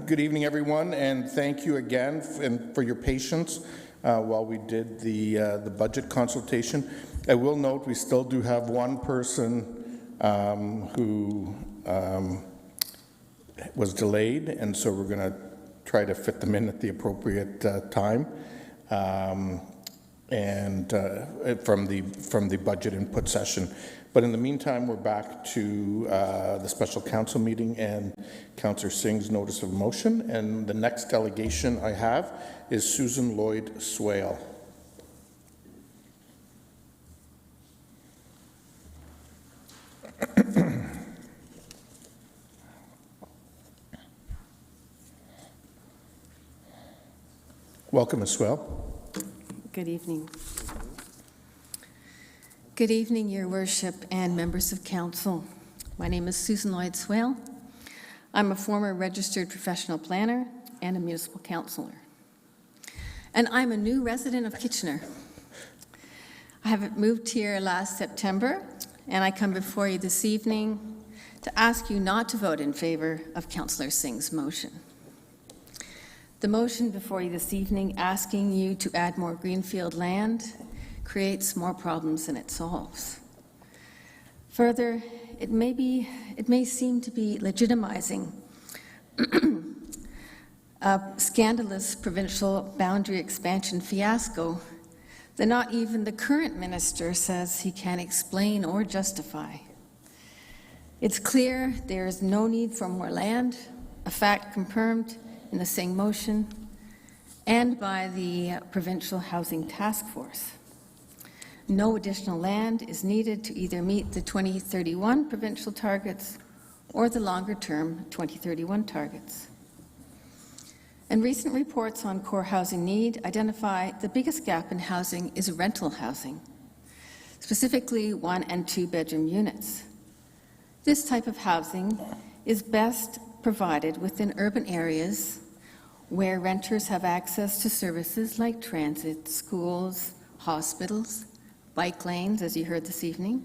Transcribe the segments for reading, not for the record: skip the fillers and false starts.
Good evening, everyone, and thank you again for your patience while we did the budget consultation. I will note we still do have one person who was delayed, and so we're going to try to fit them in at the appropriate time. And from the budget input session. But in the meantime, we're back to the special council meeting and Councillor Singh's notice of motion. And the next delegation I have is Susan Lloyd Swale. Welcome, Ms. Swale. Good evening. Good evening, Your Worship and members of Council. My name is Susan Lloyd Swale. I'm a former registered professional planner and a municipal councillor. And I'm a new resident of Kitchener. I have moved here last September, and I come before you this evening to ask you not to vote in favour of Councillor Singh's motion. The motion before you this evening asking you to add more greenfield land creates more problems than it solves. Further, it may seem to be legitimizing a scandalous provincial boundary expansion fiasco that not even the current minister says he can explain or justify. It's clear there is no need for more land, a fact confirmed in the Singh motion and by the Provincial Housing Task Force. No additional land is needed to either meet the 2031 provincial targets or the longer-term 2031 targets. And recent reports on core housing need identify the biggest gap in housing is rental housing, specifically 1- and 2-bedroom units. This type of housing is best provided within urban areas where renters have access to services like transit, schools, hospitals, bike lanes, as you heard this evening.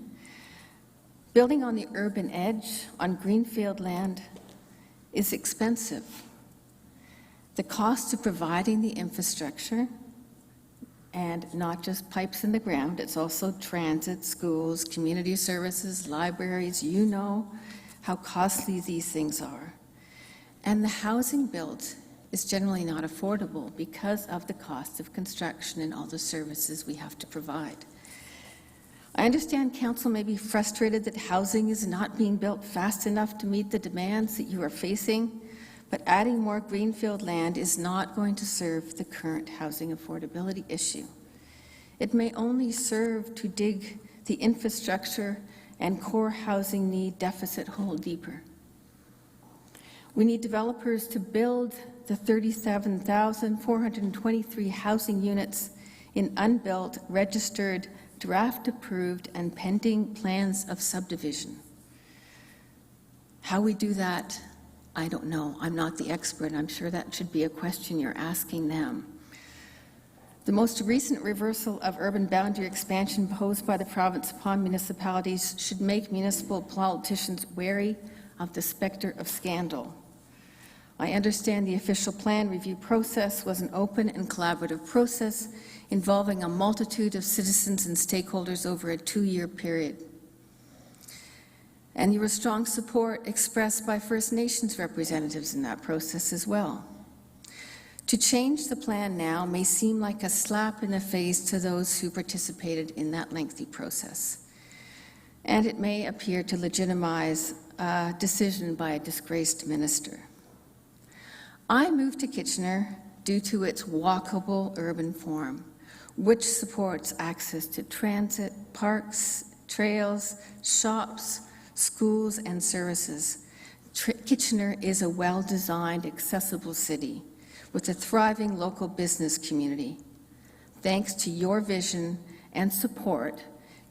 Building on the urban edge on greenfield land is expensive. The cost of providing the infrastructure, and not just pipes in the ground, it's also transit, schools, community services, libraries. You know how costly these things are. And the housing built is generally not affordable because of the cost of construction and all the services we have to provide. I understand Council may be frustrated that housing is not being built fast enough to meet the demands that you are facing, but adding more greenfield land is not going to serve the current housing affordability issue. It may only serve to dig the infrastructure and core housing need deficit hole deeper. We need developers to build the 37,423 housing units in unbuilt, registered, draft-approved, and pending plans of subdivision. How we do that, I don't know. I'm not the expert. I'm sure that should be a question you're asking them. The most recent reversal of urban boundary expansion posed by the province upon municipalities should make municipal politicians wary of the specter of scandal. I understand the official plan review process was an open and collaborative process involving a multitude of citizens and stakeholders over a 2-year period. And there was strong support expressed by First Nations representatives in that process as well. To change the plan now may seem like a slap in the face to those who participated in that lengthy process. And it may appear to legitimize a decision by a disgraced minister. I moved to Kitchener due to its walkable urban form, which supports access to transit, parks, trails, shops, schools, and services. Kitchener is a well-designed, accessible city with a thriving local business community. Thanks to your vision and support,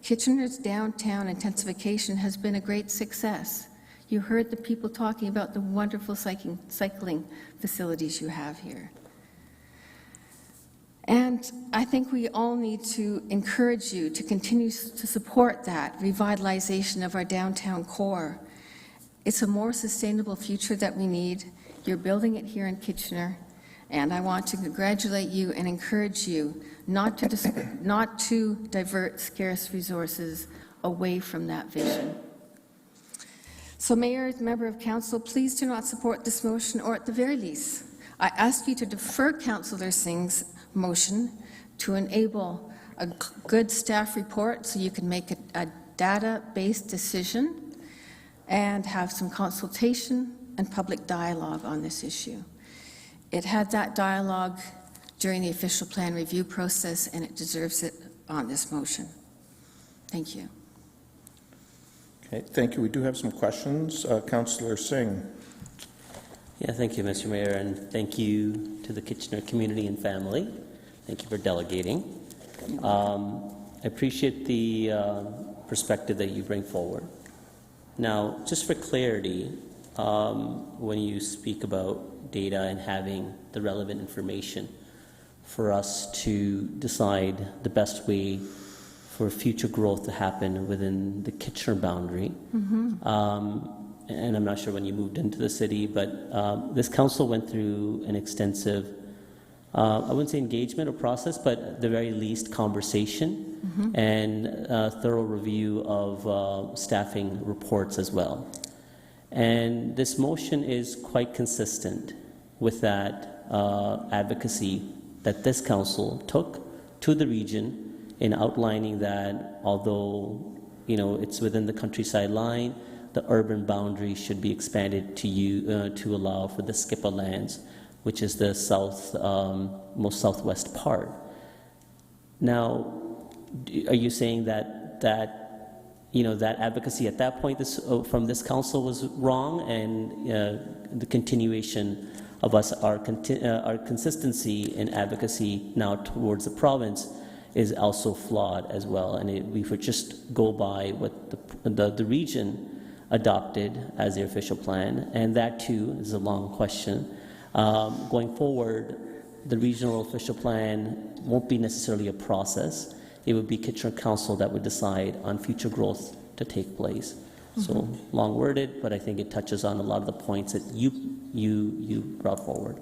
Kitchener's downtown intensification has been a great success. You heard the people talking about the wonderful cycling facilities you have here. And I think we all need to encourage you to continue to support that revitalization of our downtown core. It's a more sustainable future that we need, You're building it here in Kitchener, and I want to congratulate you and encourage you not to divert scarce resources away from that vision. So Mayor, as member of council, please do not support this motion, or at the very least, I ask you to defer Councillor Singh's motion to enable a good staff report so you can make a data-based decision and have some consultation and public dialogue on this issue. It had that dialogue during the official plan review process, and it deserves it on this motion. Thank you. Okay, thank you. We do have some questions. Councillor Singh. Yeah, thank you, Mr. Mayor, and thank you to the Kitchener community and family. Thank you for delegating. I appreciate the perspective that you bring forward. Now, just for clarity, when you speak about data and having the relevant information for us to decide the best way for future growth to happen within the Kitchener boundary, and I'm not sure when you moved into the city, but this council went through an extensive, I wouldn't say engagement or process, but at the very least conversation and a thorough review of staffing reports as well. And this motion is quite consistent with that advocacy that this council took to the region in outlining that although it's within the countryside line, the urban boundary should be expanded to allow for the SCIPA lands, which is the most southwest part. Now, are you saying that advocacy at that point from this council was wrong, and the continuation of our consistency in advocacy now towards the province is also flawed as well? And we would just go by what the region adopted as their official plan, and that too is a long question. Going forward, the regional official plan won't be necessarily a process. It would be Kitchener Council that would decide on future growth to take place. So long worded, but I think it touches on a lot of the points that you brought forward.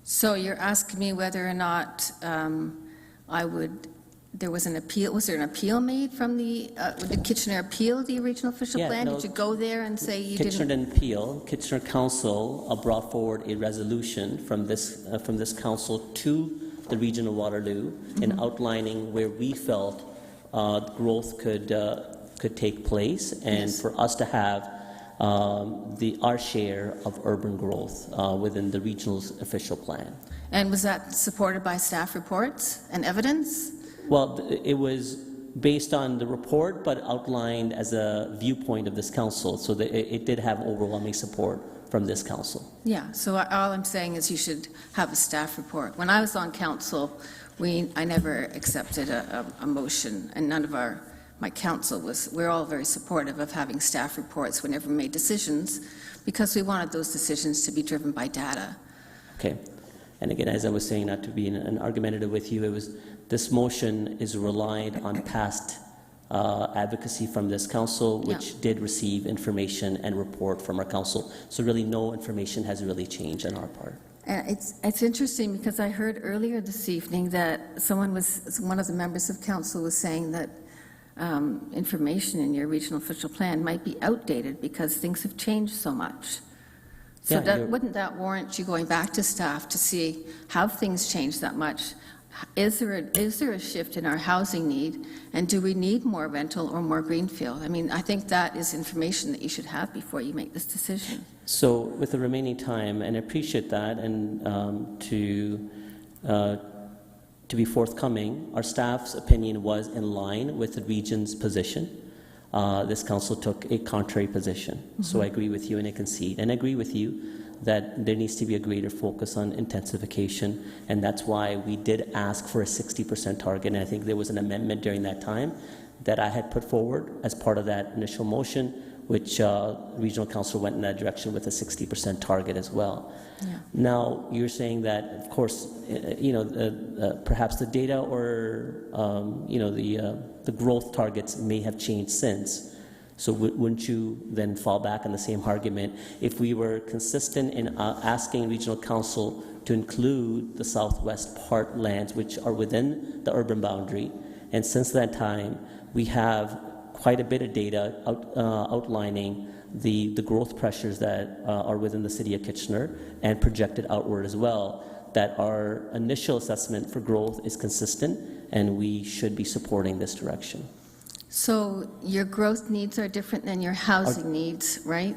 So you're asking me whether or not there was an appeal. Was there an appeal made from did Kitchener appeal the original official plan? No, did you go there and say you Kitchener didn't? didn't appeal. Kitchener Council brought forward a resolution from this council to the region of Waterloo in outlining where we felt growth could take place, and for us to have our share of urban growth within the regional's official plan. And was that supported by staff reports and evidence? Well, it was based on the report, but outlined as a viewpoint of this council, so that it did have overwhelming support from this council. Yeah, so all I'm saying is you should have a staff report. When I was on council, I never accepted a motion, and none of my council we're all very supportive of having staff reports whenever we made decisions, because we wanted those decisions to be driven by data. Okay. And again, as I was saying, not to be an argumentative with you, this motion is relied on past advocacy from this council, which did receive information and report from our council. So really no information has really changed on our part. It's interesting because I heard earlier this evening that one of the members of council was saying that information in your regional official plan might be outdated because things have changed so much. So wouldn't that warrant you going back to staff to see have things changed that much? Is there a shift in our housing need, and do we need more rental or more greenfield? I mean, I think that is information that you should have before you make this decision. So with the remaining time, and I appreciate that, and to be forthcoming, our staff's opinion was in line with the region's position. This council took a contrary position. So I agree with you and I concede. And I agree with you that there needs to be a greater focus on intensification, and that's why we did ask for a 60% target, and I think there was an amendment during that time that I had put forward as part of that initial motion, which regional council went in that direction with a 60% target as well. Yeah. Now, you're saying that, of course, perhaps the data or, the growth targets may have changed since. So wouldn't you then fall back on the same argument if we were consistent in asking regional council to include the southwest part lands, which are within the urban boundary? And since that time, we have quite a bit of data outlining the growth pressures that are within the city of Kitchener and projected outward as well, that our initial assessment for growth is consistent and we should be supporting this direction. So your growth needs are different than your housing needs, right?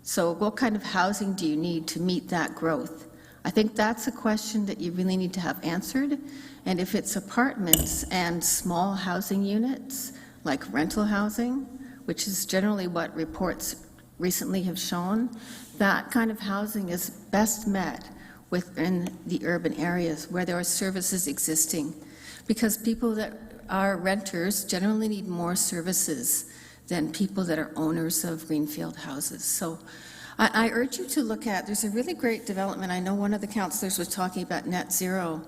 So what kind of housing do you need to meet that growth? I think that's a question that you really need to have answered. And if it's apartments and small housing units, like rental housing, which is generally what reports recently have shown, that kind of housing is best met within the urban areas where there are services existing. Because people that are renters generally need more services than people that are owners of greenfield houses. So I urge you to look at, there's a really great development. I know one of the councillors was talking about net zero.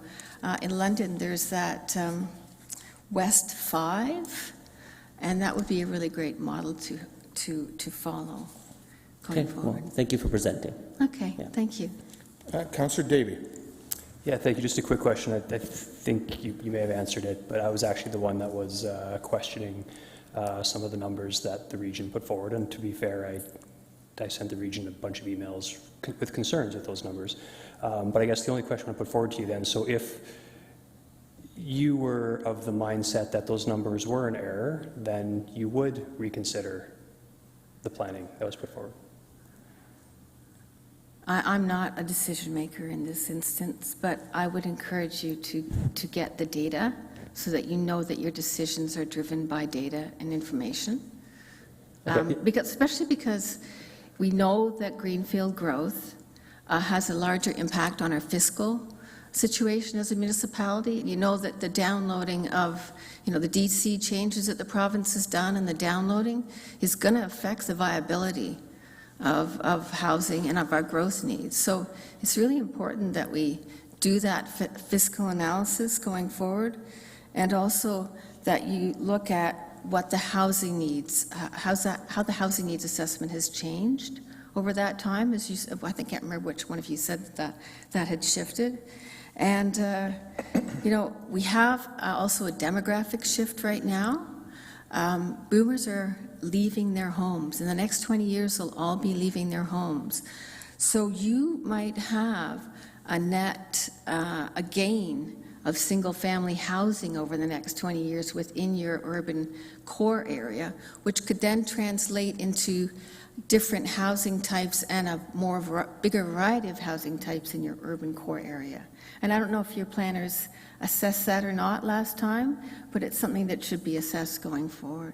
In London, there's that West 5, and that would be a really great model to follow going forward. Well, thank you for presenting. Okay, Yeah. thank you. Councillor Davey. Yeah, thank you. Just a quick question. I think you may have answered it, but I was actually the one that was questioning some of the numbers that the region put forward. And to be fair, I sent the region a bunch of emails with concerns with those numbers. But I guess the only question I put forward to you then, so if you were of the mindset that those numbers were in error, then you would reconsider the planning that was put forward. I'm not a decision maker in this instance, but I would encourage you to get the data so that you know that your decisions are driven by data and information. Especially because we know that greenfield growth has a larger impact on our fiscal situation as a municipality. You know that the downloading of, the DC changes that the province has done and the downloading is going to affect the viability of housing and of our growth needs. So it's really important that we do that fiscal analysis going forward, and also that you look at what the housing needs, how the housing needs assessment has changed over that time. As you, I think I can't remember which one of you said that had shifted. And, we have also a demographic shift right now. Boomers are leaving their homes. In the next 20 years, they'll all be leaving their homes. So you might have a net, a gain of single-family housing over the next 20 years within your urban core area, which could then translate into different housing types and a bigger variety of housing types in your urban core area. And I don't know if your planners assessed that or not last time, but it's something that should be assessed going forward.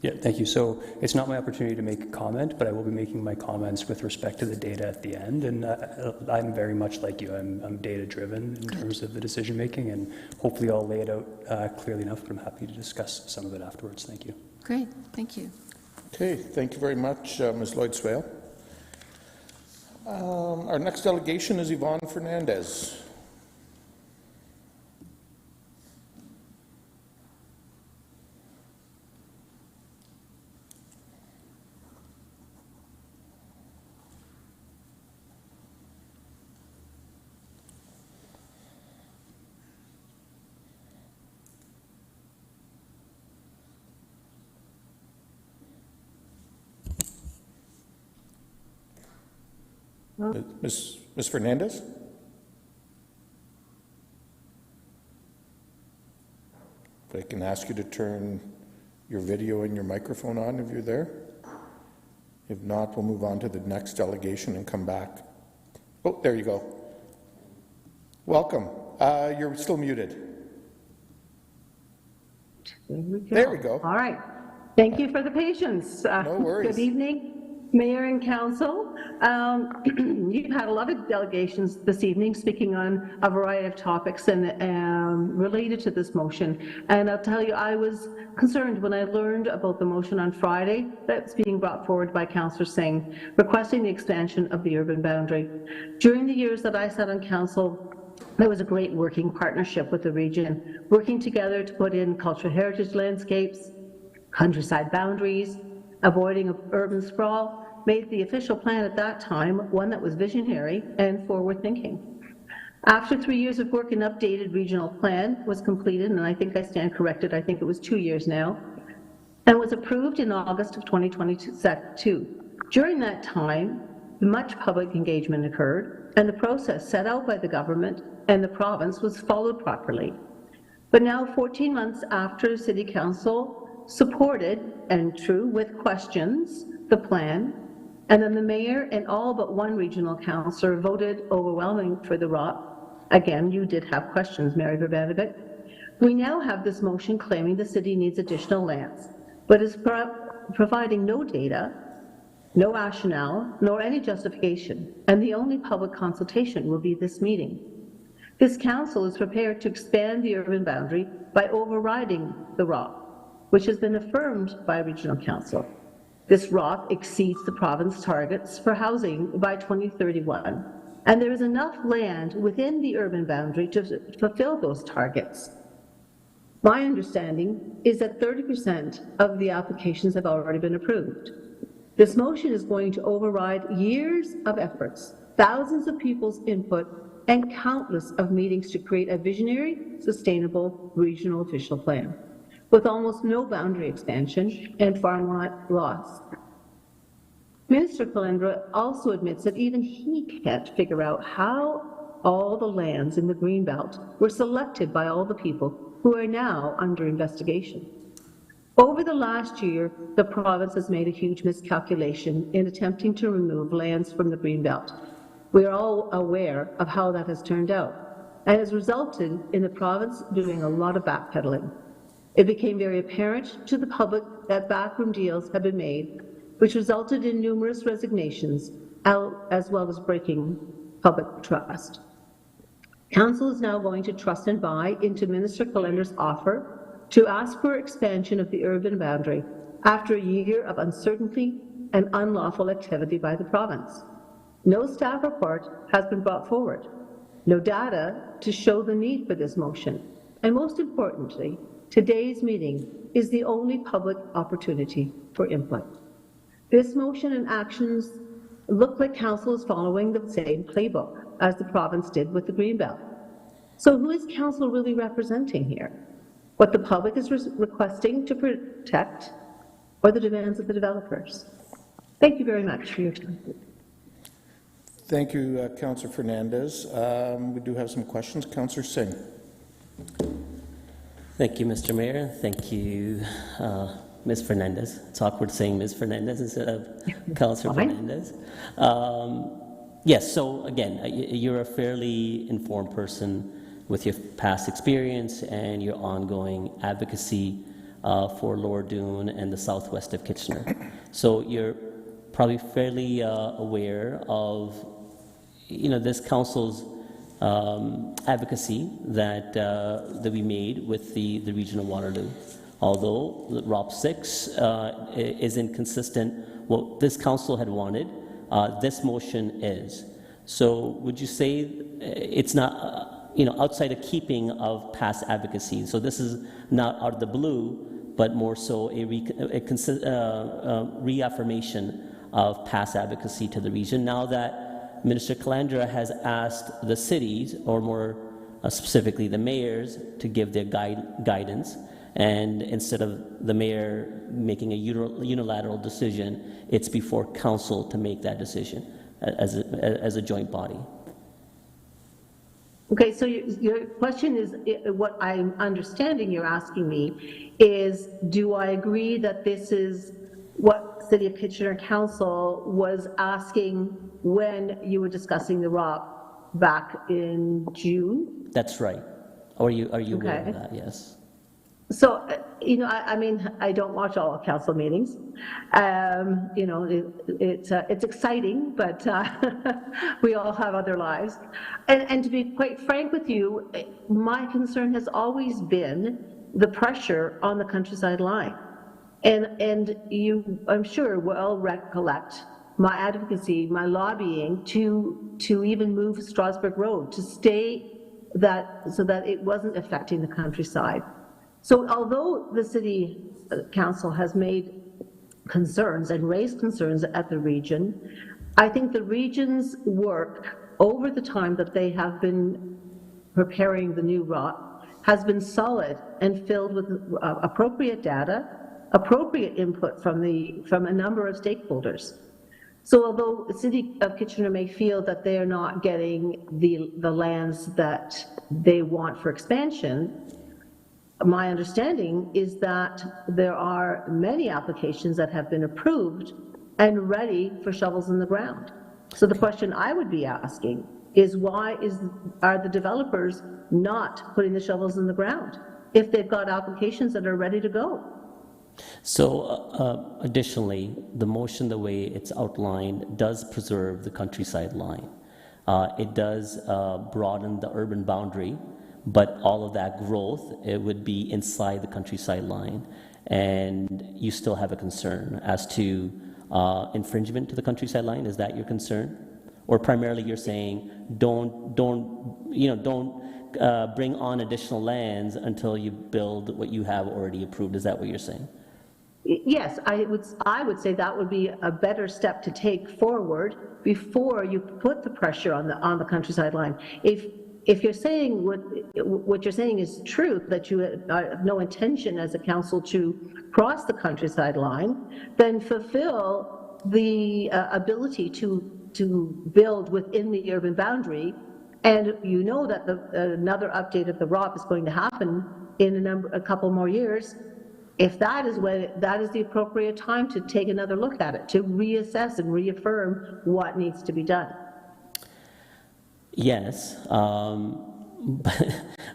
Yeah, thank you. So it's not my opportunity to make a comment, but I will be making my comments with respect to the data at the end. And I'm very much like you. I'm data-driven in terms of the decision-making, and hopefully I'll lay it out clearly enough, but I'm happy to discuss some of it afterwards. Thank you. Great. Thank you. Okay, thank you very much, Ms. Lloyd-Swale. Our next delegation is Yvonne Fernandez. Ms. Fernandez? If I can ask you to turn your video and your microphone on if you're there. If not, we'll move on to the next delegation and come back. Oh, there you go. Welcome. You're still muted. There we go. All right. Thank you for the patience. No worries. Good evening, Mayor and Council. You've had a lot of delegations this evening speaking on a variety of topics and related to this motion. And I'll tell you, I was concerned when I learned about the motion on Friday that's being brought forward by Councillor Singh, requesting the expansion of the urban boundary. During the years that I sat on Council, there was a great working partnership with the region, working together to put in cultural heritage landscapes, countryside boundaries, avoiding urban sprawl, made the official plan at that time one that was visionary and forward-thinking. After 3 years of work, an updated regional plan was completed, and I think I stand corrected, I think it was 2 years now, and was approved in August of 2022. During that time, much public engagement occurred, and the process set out by the government and the province was followed properly. But now, 14 months after City Council supported, and true with questions, the plan, and then the mayor and all but one regional councillor voted overwhelming for the ROP. Again, you did have questions, Mary Verbanovic. We now have this motion claiming the city needs additional lands, but is providing no data, no rationale, nor any justification, and the only public consultation will be this meeting. This council is prepared to expand the urban boundary by overriding the ROP, which has been affirmed by Regional Council. This ROP exceeds the province targets for housing by 2031, and there is enough land within the urban boundary to fulfill those targets. My understanding is that 30% of the applications have already been approved. This motion is going to override years of efforts, thousands of people's input, and countless of meetings to create a visionary, sustainable regional official plan, with almost no boundary expansion and farmland loss. Minister Calandra also admits that even he can't figure out how all the lands in the Greenbelt were selected by all the people who are now under investigation. Over the last year, the province has made a huge miscalculation in attempting to remove lands from the Greenbelt. We are all aware of how that has turned out, and has resulted in the province doing a lot of backpedaling. It became very apparent to the public that backroom deals had been made, which resulted in numerous resignations, as well as breaking public trust. Council is now going to trust and buy into Minister Calendra's offer to ask for expansion of the urban boundary after a year of uncertainty and unlawful activity by the province. No staff report has been brought forward, no data to show the need for this motion, and most importantly, today's meeting is the only public opportunity for input. This motion and actions look like Council is following the same playbook as the province did with the Greenbelt. So who is Council really representing here? What the public is requesting to protect, or the demands of the developers? Thank you very much for your time. Thank you, Councillor Fernandez. We do have some questions. Councillor Singh. Thank you, Mr. Mayor. Thank you, Ms. Fernandez. It's awkward saying Ms. Fernandez instead of Councillor Fernandez. Yes, so again, you're a fairly informed person with your past experience and your ongoing advocacy for Lower Dune and the southwest of Kitchener. So you're probably fairly aware of, this council's advocacy that we made with the region of Waterloo. Although ROP 6 isn't consistent what this council had wanted, this motion is. So would you say it's not, outside of keeping of past advocacy? So this is not out of the blue, but more so a reaffirmation of past advocacy to the region. Now that Minister Calandra has asked the cities, or more specifically the mayors, to give their guidance, and instead of the mayor making a unilateral decision, it's before council to make that decision as a joint body. Okay, so your question is, what I'm understanding you're asking me is, do I agree that this is what City of Kitchener Council was asking when you were discussing the ROP back in June? That's right. Are you aware Okay. of that? Yes. So, I don't watch all council meetings. It's exciting, but we all have other lives. And to be quite frank with you, my concern has always been the pressure on the countryside line. And you, I'm sure, will recollect my advocacy, my lobbying to even move Strasbourg Road, to stay so that it wasn't affecting the countryside. So although the city council has made concerns and raised concerns at the region, I think the region's work over the time that they have been preparing the new ROP has been solid and filled with appropriate data, appropriate input from a number of stakeholders. So although the City of Kitchener may feel that they are not getting the lands that they want for expansion, my understanding is that there are many applications that have been approved and ready for shovels in the ground. So the question I would be asking is why are the developers not putting the shovels in the ground if they've got applications that are ready to go? So additionally, the motion, the way it's outlined, does preserve the countryside line. It does broaden the urban boundary, but all of that growth, it would be inside the countryside line. And you still have a concern as to infringement to the countryside line. Is that your concern? Or primarily you're saying don't bring on additional lands until you build what you have already approved. Is that what you're saying? Yes, I would say that would be a better step to take forward before you put the pressure on the countryside line. If you're saying what you're saying is true, that you have no intention as a council to cross the countryside line, then fulfill the ability to build within the urban boundary. And you know that another update of the ROP is going to happen in a couple more years. If that is the appropriate time to take another look at it, to reassess and reaffirm what needs to be done. Yes,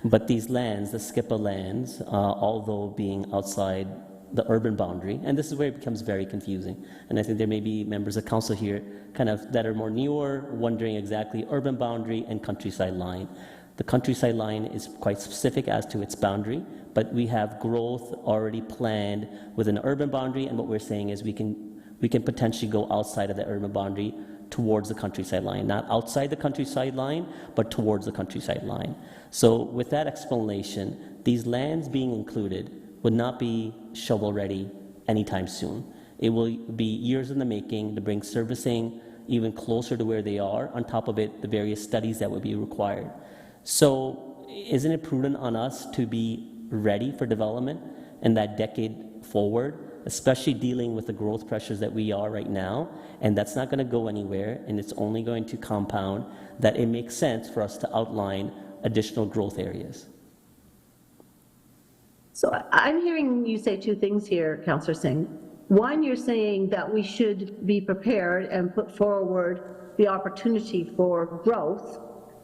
but these lands, the SCIPA lands, although being outside the urban boundary, and this is where it becomes very confusing, and I think there may be members of council here kind of that are more newer, wondering exactly urban boundary and countryside line. The countryside line is quite specific as to its boundary, but we have growth already planned within an urban boundary, and what we're saying is we can potentially go outside of the urban boundary towards the countryside line, not outside the countryside line, but towards the countryside line. So with that explanation, these lands being included would not be shovel ready anytime soon. It will be years in the making to bring servicing even closer to where they are, on top of it, the various studies that would be required. So isn't it prudent on us to be ready for development in that decade forward, especially dealing with the growth pressures that we are right now, and that's not going to go anywhere, and it's only going to compound, that it makes sense for us to outline additional growth areas? So I'm hearing you say two things here, Councillor Singh. One, you're saying that we should be prepared and put forward the opportunity for growth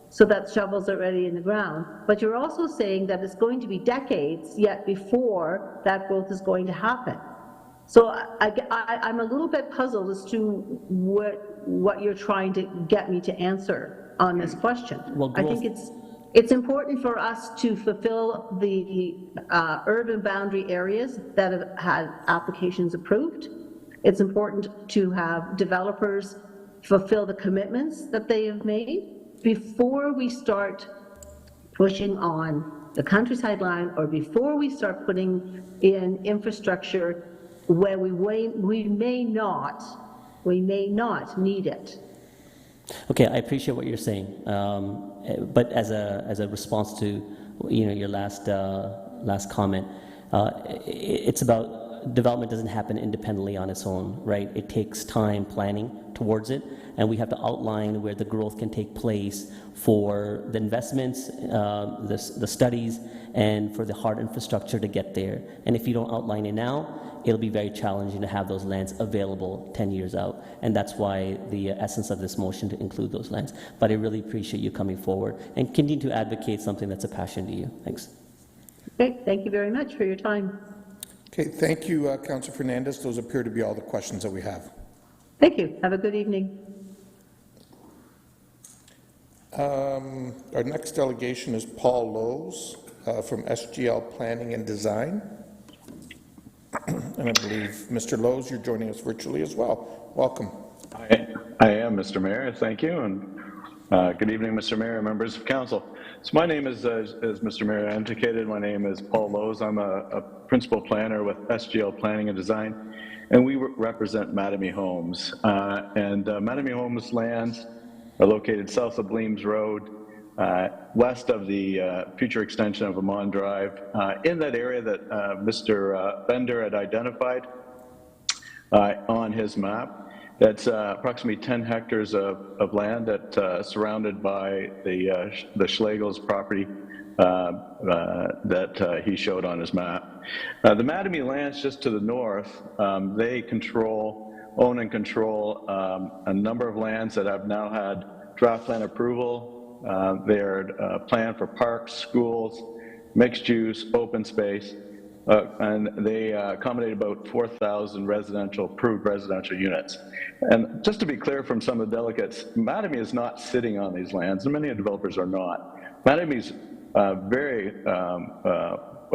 so that shovels are ready in the ground. But you're also saying that it's going to be decades yet before that growth is going to happen. So I'm a little bit puzzled as to what you're trying to get me to answer on this question. Well, I think it's important for us to fulfill the urban boundary areas that have had applications approved. It's important to have developers fulfill the commitments that they have made before we start pushing on the countryside line, or before we start putting in infrastructure where we may not need it. Okay, I appreciate what you're saying, but as a response to your last comment, it's about development doesn't happen independently on its own, right? It takes time planning towards it, and we have to outline where the growth can take place for the investments, the studies, and for the hard infrastructure to get there. And if you don't outline it now, it'll be very challenging to have those lands available 10 years out. And that's why the essence of this motion to include those lands. But I really appreciate you coming forward and continue to advocate something that's a passion to you. Thanks. Okay, thank you very much for your time. Okay, thank you, Councillor Fernandez. Those appear to be all the questions that we have. Thank you. Have a good evening. Our next delegation is Paul Lowes from SGL Planning and Design. And I believe, Mr. Lowes, you're joining us virtually as well. Welcome. I am, Mr. Mayor. Thank you. And Good evening, Mr. Mayor and members of council. So my name is, as Mr. Mayor indicated, my name is Paul Lowe's. I'm a principal planner with SGL Planning and Design, and we represent Mattamy Homes. Mattamy Homes lands are located south of Bleams Road, west of the future extension of Amon Drive, in that area that Mr. Bender had identified on his map. That's approximately 10 hectares of land that surrounded by the Schlegel's property that he showed on his map. The Mattamy lands just to the north, they own and control a number of lands that have now had draft plan approval. They're planned for parks, schools, mixed use, open space. And they accommodate about 4,000 approved residential units. And just to be clear from some of the delegates, Mattamy is not sitting on these lands, and many developers are not. Mattamy's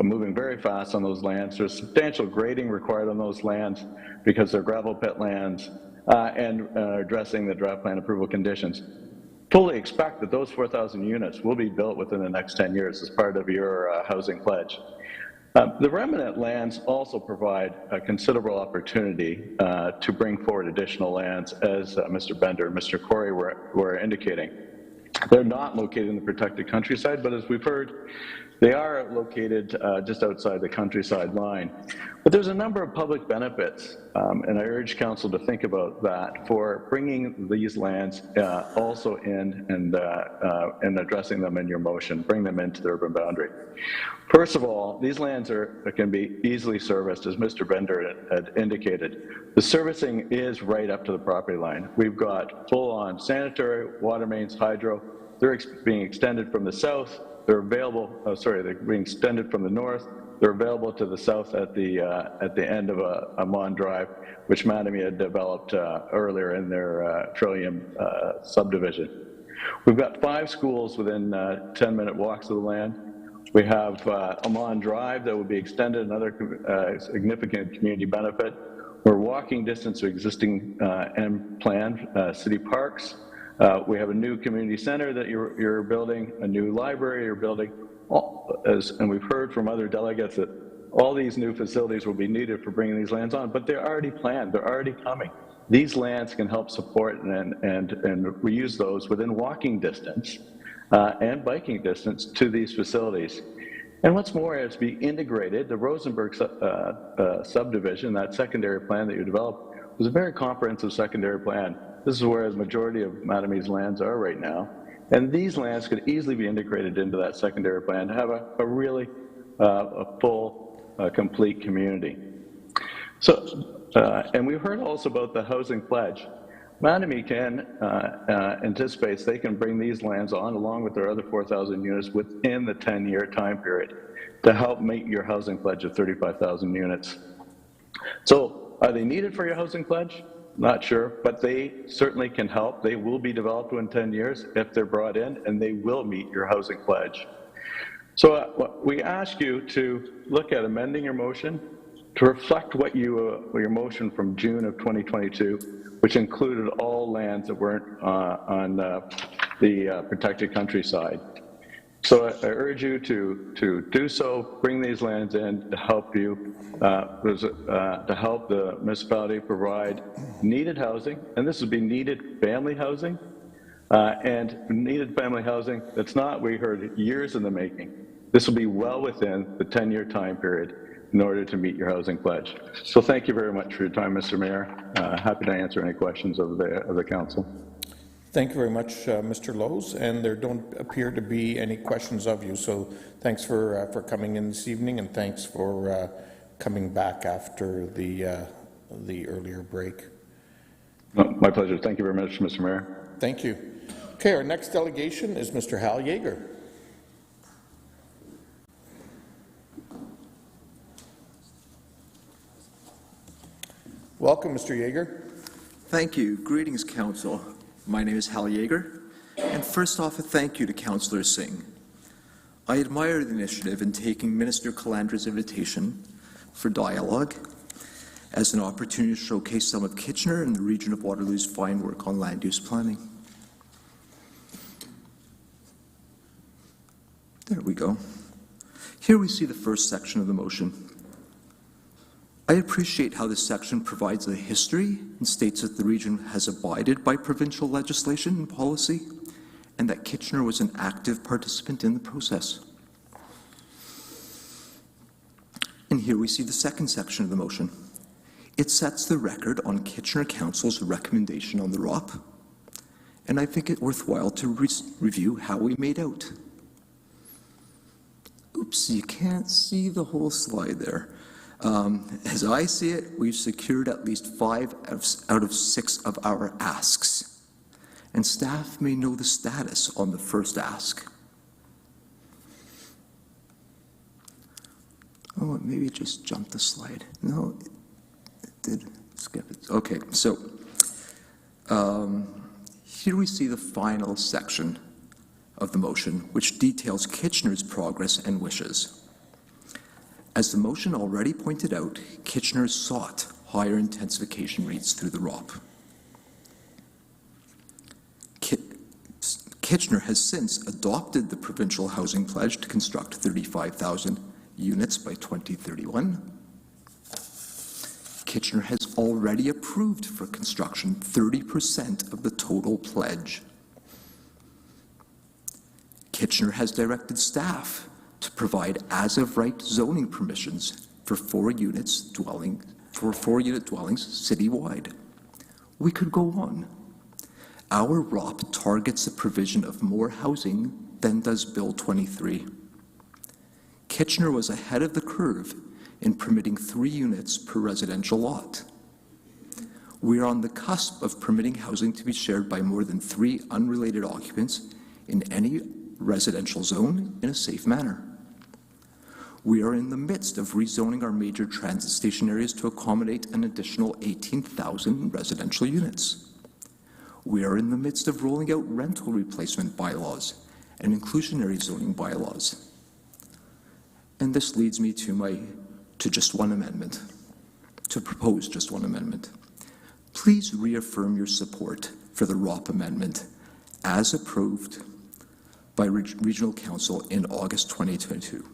moving very fast on those lands. There's substantial grading required on those lands because they're gravel pit lands and addressing the draft plan approval conditions. Fully expect that those 4,000 units will be built within the next 10 years as part of your housing pledge. The remnant lands also provide a considerable opportunity to bring forward additional lands, as Mr. Bender and Mr. Corey were indicating. They're not located in the protected countryside, but as we've heard, they are located just outside the countryside line. But there's a number of public benefits, and I urge council to think about that for bringing these lands also in and addressing them in your motion, bring them into the urban boundary. First of all, these lands can be easily serviced, as Mr. Bender had indicated. The servicing is right up to the property line. We've got full-on sanitary, water mains, hydro. They're being extended from the south. They're available, they're being extended from the north. They're available to the south at the end of Amon Drive, which Mattamy had developed earlier in their Trillium subdivision. We've got 5 schools within 10-minute walks of the land. We have Amon Drive that will be extended, another significant community benefit. We're walking distance to existing and planned city parks. We have a new community center that you're building, a new library you're building, and we've heard from other delegates that all these new facilities will be needed for bringing these lands on, but they're already planned, they're already coming. These lands can help support and reuse those within walking distance and biking distance to these facilities. And what's more, it's be integrated. The Rosenberg subdivision, that secondary plan that you developed, was a very comprehensive secondary plan. This is where the majority of Mattamy's lands are right now. And these lands could easily be integrated into that secondary plan to have a really full, complete community. So, and we've heard also about the housing pledge. Mattamy anticipates they can bring these lands on along with their other 4,000 units within the 10-year time period to help meet your housing pledge of 35,000 units. So are they needed for your housing pledge? Not sure, but they certainly can help. They will be developed within 10 years if they're brought in, and they will meet your housing pledge. So we ask you to look at amending your motion to reflect what your motion from June of 2022, which included all lands that weren't on the protected countryside. So I urge you to do so, bring these lands in to help you, to help the municipality provide needed housing, and this would be needed family housing, and needed family housing that's not, we heard, years in the making. This will be well within the 10-year time period in order to meet your housing pledge. So thank you very much for your time, Mr. Mayor. Happy to answer any questions of the council. Thank you very much, Mr. Lowe's, and there don't appear to be any questions of you. So thanks for coming in this evening, and thanks for coming back after the earlier break. My pleasure. Thank you very much, Mr. Mayor. Thank you. Okay, our next delegation is Mr. Hal Yeager. Welcome, Mr. Yeager. Thank you. Greetings, Council. My name is Hal Yeager, and first off, a thank you to Councillor Singh. I admire the initiative in taking Minister Calandra's invitation for dialogue as an opportunity to showcase some of Kitchener and the region of Waterloo's fine work on land use planning. There we go. Here we see the first section of the motion. I appreciate how this section provides a history and states that the region has abided by provincial legislation and policy, and that Kitchener was an active participant in the process. And here we see the second section of the motion. It sets the record on Kitchener Council's recommendation on the ROP, and I think it worthwhile to review how we made out. Oops, you can't see the whole slide there. As I see it, we've secured at least 5 out of 6 of our asks, and staff may know the status on the first ask. Oh, maybe it just jumped the slide. No, it did skip it. Okay, so here we see the final section of the motion, which details Kitchener's progress and wishes. As the motion already pointed out, Kitchener sought higher intensification rates through the ROP. Kitchener has since adopted the provincial housing pledge to construct 35,000 units by 2031. Kitchener has already approved for construction 30% of the total pledge. Kitchener has directed staff to provide as-of-right zoning permissions for 4-unit dwellings citywide. We could go on. Our ROP targets the provision of more housing than does Bill 23. Kitchener was ahead of the curve in permitting 3 units per residential lot. We are on the cusp of permitting housing to be shared by more than 3 unrelated occupants in any residential zone in a safe manner. We are in the midst of rezoning our major transit station areas to accommodate an additional 18,000 residential units. We are in the midst of rolling out rental replacement bylaws and inclusionary zoning bylaws. And this leads me to just one amendment, to propose just one amendment. Please reaffirm your support for the ROP amendment as approved by Regional Council in August 2022.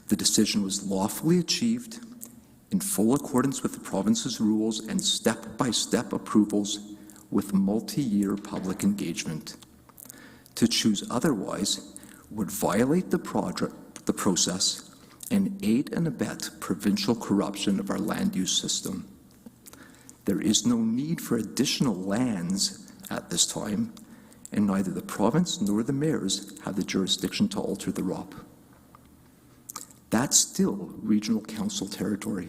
The decision was lawfully achieved in full accordance with the province's rules and step-by-step approvals with multi-year public engagement. To choose otherwise would violate the process and aid and abet provincial corruption of our land use system. There is no need for additional lands at this time, and neither the province nor the mayors have the jurisdiction to alter the ROP. That's still Regional Council territory.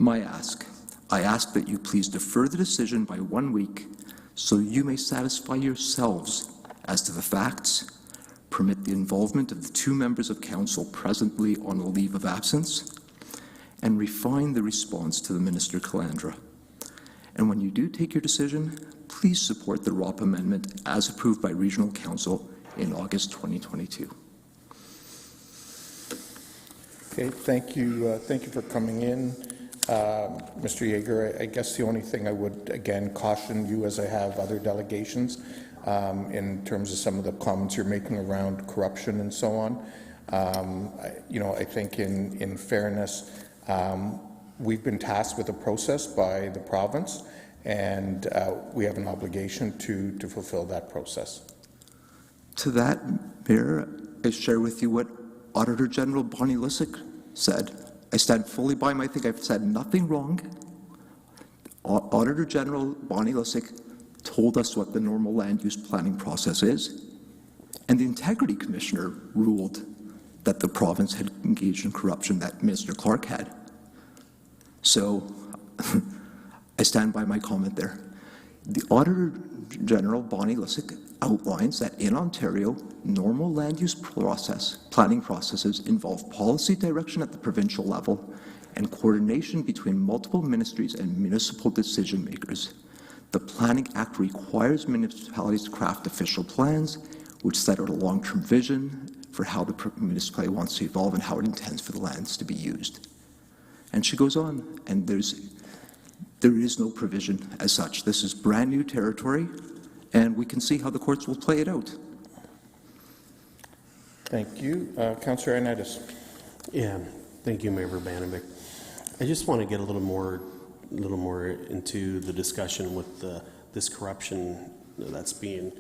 I ask that you please defer the decision by 1 week so you may satisfy yourselves as to the facts, permit the involvement of the 2 members of council presently on a leave of absence, and refine the response to the Minister Calandra. And when you do take your decision, please support the ROP amendment as approved by Regional Council in August 2022. Okay, thank you for coming in. Mr. Yeager, I guess the only thing I would, again, caution you, as I have other delegations, in terms of some of the comments you're making around corruption and so on. I think in fairness, we've been tasked with a process by the province, and we have an obligation to fulfill that process. To that, Mayor, I share with you what Auditor General Bonnie Lysyk said. I stand fully by I think I've said nothing wrong. Auditor General Bonnie Lysyk told us what the normal land use planning process is, and the Integrity Commissioner ruled that the province had engaged in corruption that Minister Clark had. So I stand by my comment there. The Auditor General Bonnie Lysyk outlines that in Ontario, normal land use planning processes involve policy direction at the provincial level and coordination between multiple ministries and municipal decision makers. The Planning Act requires municipalities to craft official plans which set out a long-term vision for how the municipality wants to evolve and how it intends for the lands to be used. And she goes on, and there is no provision as such. This is brand new territory, and we can see how the courts will play it out. Thank you. Councillor Ioannidis. Yeah, thank you, Mayor Urbanovic. I just want to get a little more into the discussion with this corruption that's being.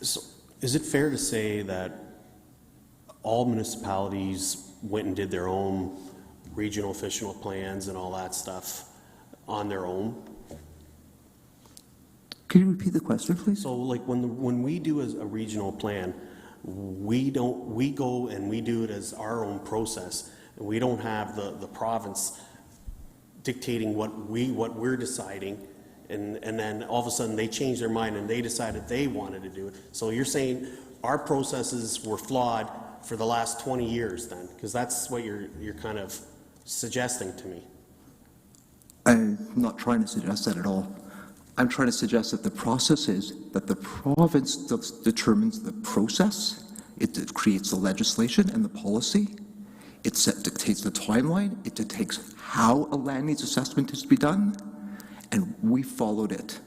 So is it fair to say that all municipalities went and did their own regional official plans and all that stuff on their own? Can you repeat the question, please? So, like when we do a regional plan, we go and we do it as our own process, and we don't have the province dictating what we're deciding, and then all of a sudden they change their mind and they decided they wanted to do it. So you're saying our processes were flawed for the last 20 years then, because that's what you're kind of suggesting to me. I'm not trying to suggest that at all. I'm trying to suggest that the process is that the province determines the process, it creates the legislation and the policy, it dictates the timeline, it dictates how a land needs assessment is to be done, and we followed it.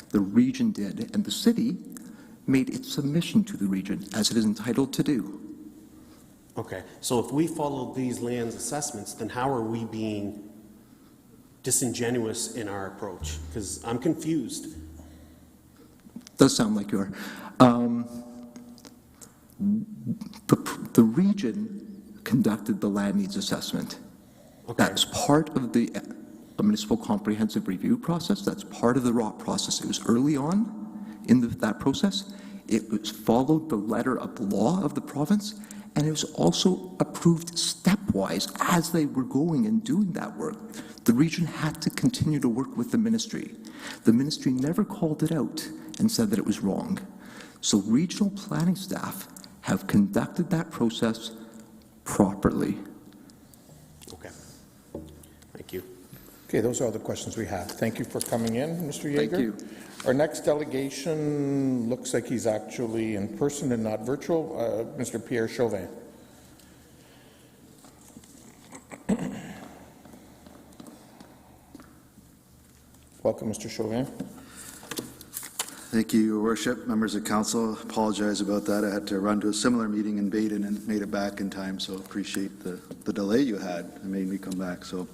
The region did, and the city made its submission to the region, as it is entitled to do. Okay, so if we follow these lands assessments, then how are we being disingenuous in our approach? Because I'm confused. Does sound like you are. The region conducted the land needs assessment. Okay. That's part of the municipal comprehensive review process. That's part of the ROT process. It was early on in that process. It was followed the letter of the law of the province, and it was also approved stepwise as they were going and doing that work. The region had to continue to work with the ministry. The ministry never called it out and said that it was wrong. So regional planning staff have conducted that process properly. Okay. Thank you. Okay, those are all the questions we have. Thank you for coming in, Mr. Yeager. Thank you. Our next delegation looks like he's actually in person and not virtual. Mr. Pierre Chauvin. Welcome, Mr. Chauvin. Thank you, Your Worship. Members of Council, apologize about that. I had to run to a similar meeting in Baden and made it back in time, so appreciate the delay you had. It made me come back. So,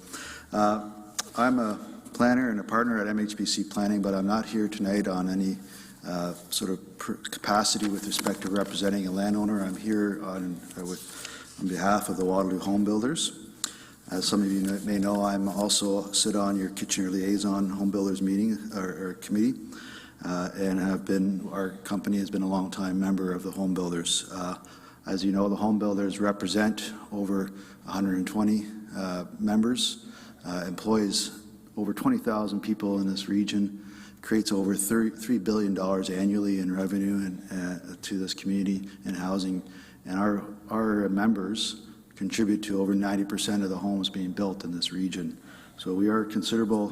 I'm a planner and a partner at MHBC Planning, but I'm not here tonight on any sort of capacity with respect to representing a landowner. I'm here on behalf of the Waterloo Home Builders. As some of you may know, I'm also sit on your Kitchener Liaison Home Builders meeting or committee, and our company has been a long-time member of the Home Builders. As you know, the Home Builders represent over 120 members, employs over 20,000 people in this region, creates over $3 billion annually in revenue to this community and housing, and our members contribute to over 90% of the homes being built in this region. So we are a considerable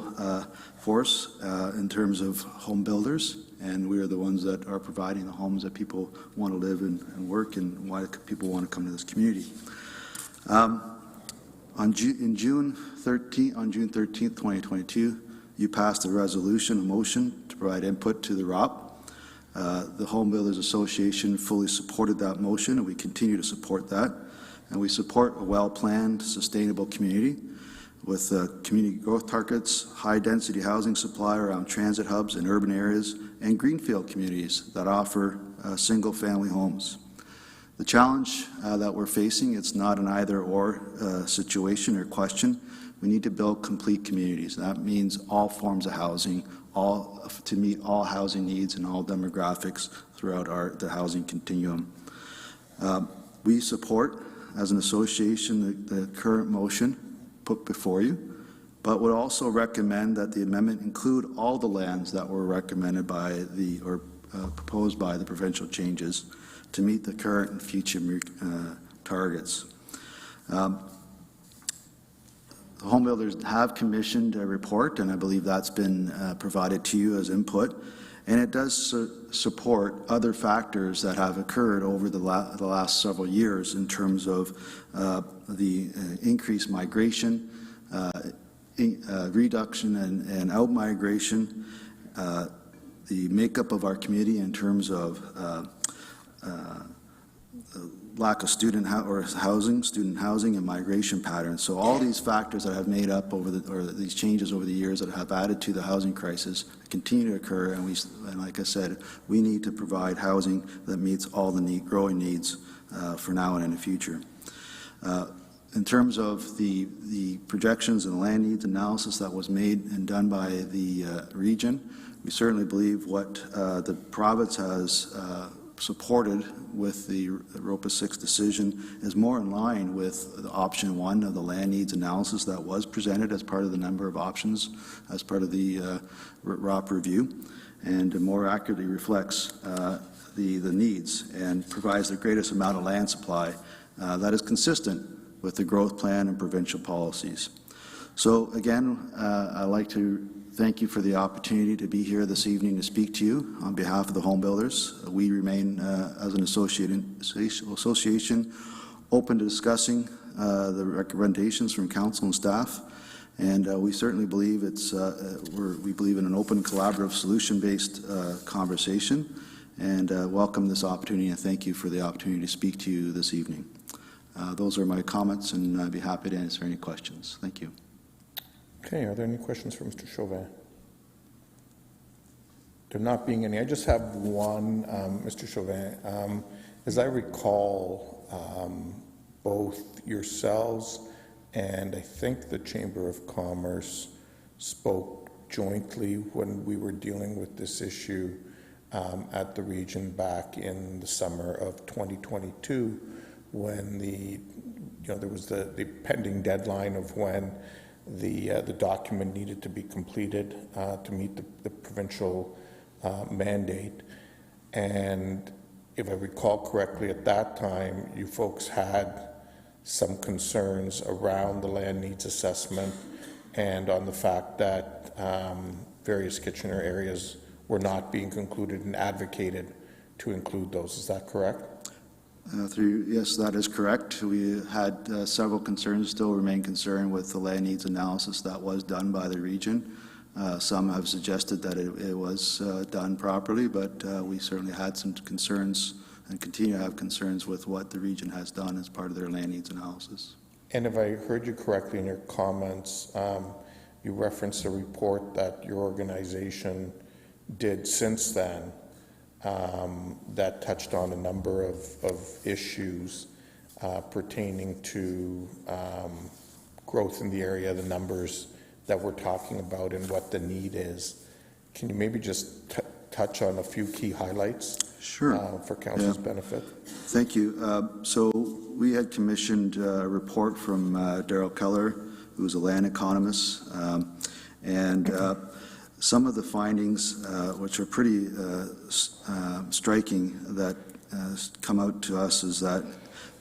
force in terms of home builders, and we are the ones that are providing the homes that people want to live and work and why people want to come to this community. On June 13th, 2022, you passed a resolution, a motion to provide input to the ROP. The Home Builders Association fully supported that motion, and we continue to support that. And we support a well-planned, sustainable community with community growth targets, high-density housing supply around transit hubs in urban areas, and greenfield communities that offer single-family homes. The challenge that we're facing, it's not an either-or situation or question. We need to build complete communities. That means all forms of housing, to meet all housing needs and all demographics throughout the housing continuum. We support, as an association, the current motion put before you, but would also recommend that the amendment include all the lands that were recommended by proposed by the provincial changes to meet the current and future targets. The Home Builders have commissioned a report, and I believe that's been provided to you as input, and it does support other factors that have occurred over the last several years in terms of the increased migration, reduction and out-migration, the makeup of our community in terms of lack of student housing and migration patterns. So all these factors that have made up these changes over the years that have added to the housing crisis continue to occur, and like I said, we need to provide housing that meets all the growing needs for now and in the future. In terms of the projections and land needs analysis that was made and done by the region, we certainly believe what the province has supported with the ROPA 6 decision is more in line with the option 1 of the land needs analysis that was presented as part of the number of options as part of the ROP review, and more accurately reflects the needs and provides the greatest amount of land supply that is consistent with the growth plan and provincial policies. So again, I'd like to thank you for the opportunity to be here this evening to speak to you on behalf of the home builders. We remain, as an association, open to discussing the recommendations from council and staff, and we certainly believe we believe in an open, collaborative, solution-based conversation, and welcome this opportunity, and thank you for the opportunity to speak to you this evening. Those are my comments, and I'd be happy to answer any questions. Thank you. Okay, are there any questions for Mr. Chauvin? There not being any, I just have one, Mr. Chauvin. As I recall, both yourselves and I think the Chamber of Commerce spoke jointly when we were dealing with this issue at the region back in the summer of 2022, when there was the pending deadline of when the document needed to be completed to meet the provincial mandate. And if I recall correctly, at that time, you folks had some concerns around the land needs assessment and on the fact that various Kitchener areas were not being concluded and advocated to include those. Is that correct? Yes, that is correct. We had several concerns, still remain concerned with the land needs analysis that was done by the region. Some have suggested that it was done properly, but we certainly had some concerns and continue to have concerns with what the region has done as part of their land needs analysis. And if I heard you correctly in your comments, you referenced a report that your organization did since then that touched on a number of issues pertaining to growth in the area, the numbers that we're talking about and what the need is. Can you maybe just touch on a few key highlights? Sure. For Council's benefit? Thank you. So we had commissioned a report from Daryl Keller, who's a land economist, and some of the findings, which are pretty striking, that come out to us is that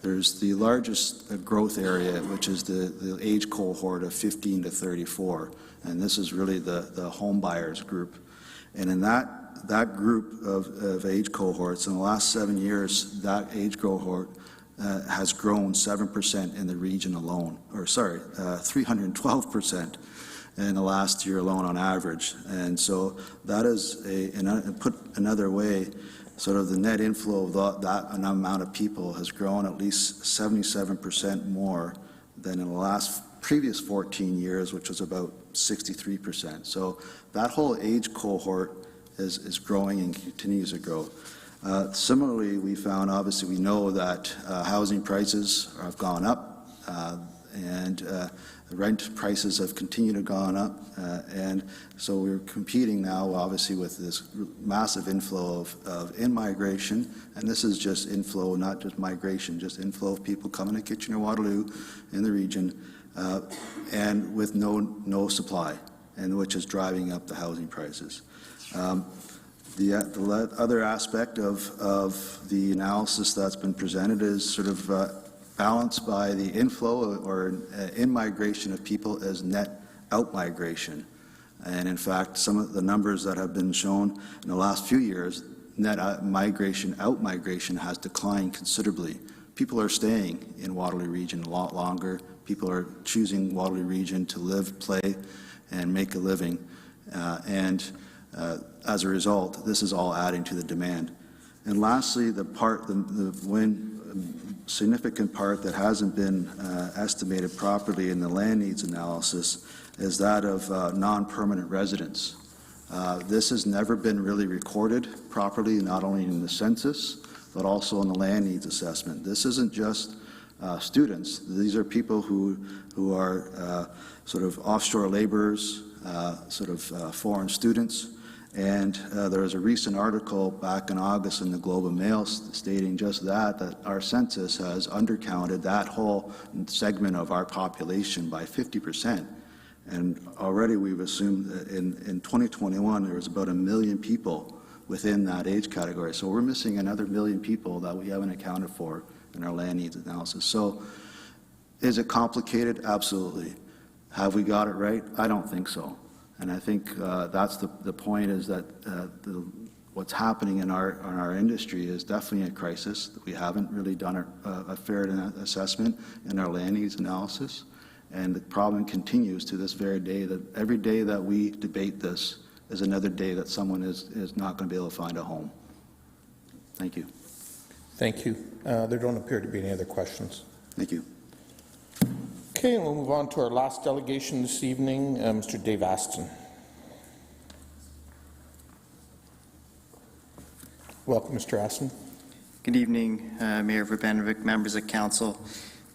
there's the largest growth area, which is the age cohort of 15 to 34, and this is really the home buyers group. And in that group of age cohorts, in the last 7 years, that age cohort has grown 7% in the region alone, 312% in the last year alone on average. And so that is, put another way, sort of the net inflow of that amount of people has grown at least 77% more than in the previous 14 years, which was about 63%. So that whole age cohort is growing and continues to grow. Similarly, we found, obviously we know that housing prices have gone up, and rent prices have continued to gone up, and so we're competing now obviously with this massive inflow of in-migration, and this is just inflow, not just migration, just inflow of people coming to Kitchener-Waterloo in the region, and with no supply, and which is driving up the housing prices. The other aspect of the analysis that's been presented is sort of balanced by the inflow or in-migration of people as net out-migration. And in fact, some of the numbers that have been shown in the last few years, net out-migration has declined considerably. People are staying in Waterloo Region a lot longer. People are choosing Waterloo Region to live, play, and make a living. And As a result, this is all adding to the demand. And lastly, the significant part that hasn't been estimated properly in the land needs analysis is that of non-permanent residents. This has never been really recorded properly, not only in the census, but also in the land needs assessment. This isn't just students. These are people who are sort of offshore laborers, foreign students. And there was a recent article back in August in the Globe and Mail stating just that our census has undercounted that whole segment of our population by 50%. And already we've assumed that in 2021 there was about 1 million people within that age category. So we're missing another 1 million people that we haven't accounted for in our land needs analysis. So is it complicated? Absolutely. Have we got it right? I don't think so. And I think that's the point, is that what's happening in our industry is definitely a crisis. We haven't really done a fair assessment in our land needs analysis. And the problem continues to this very day, that every day that we debate this is another day that someone is not going to be able to find a home. Thank you. Thank you. There don't appear to be any other questions. Thank you. Okay, we'll move on to our last delegation this evening, Mr. Dave Aston. Welcome, Mr. Aston. Good evening, Mayor Verbanovic, members of council.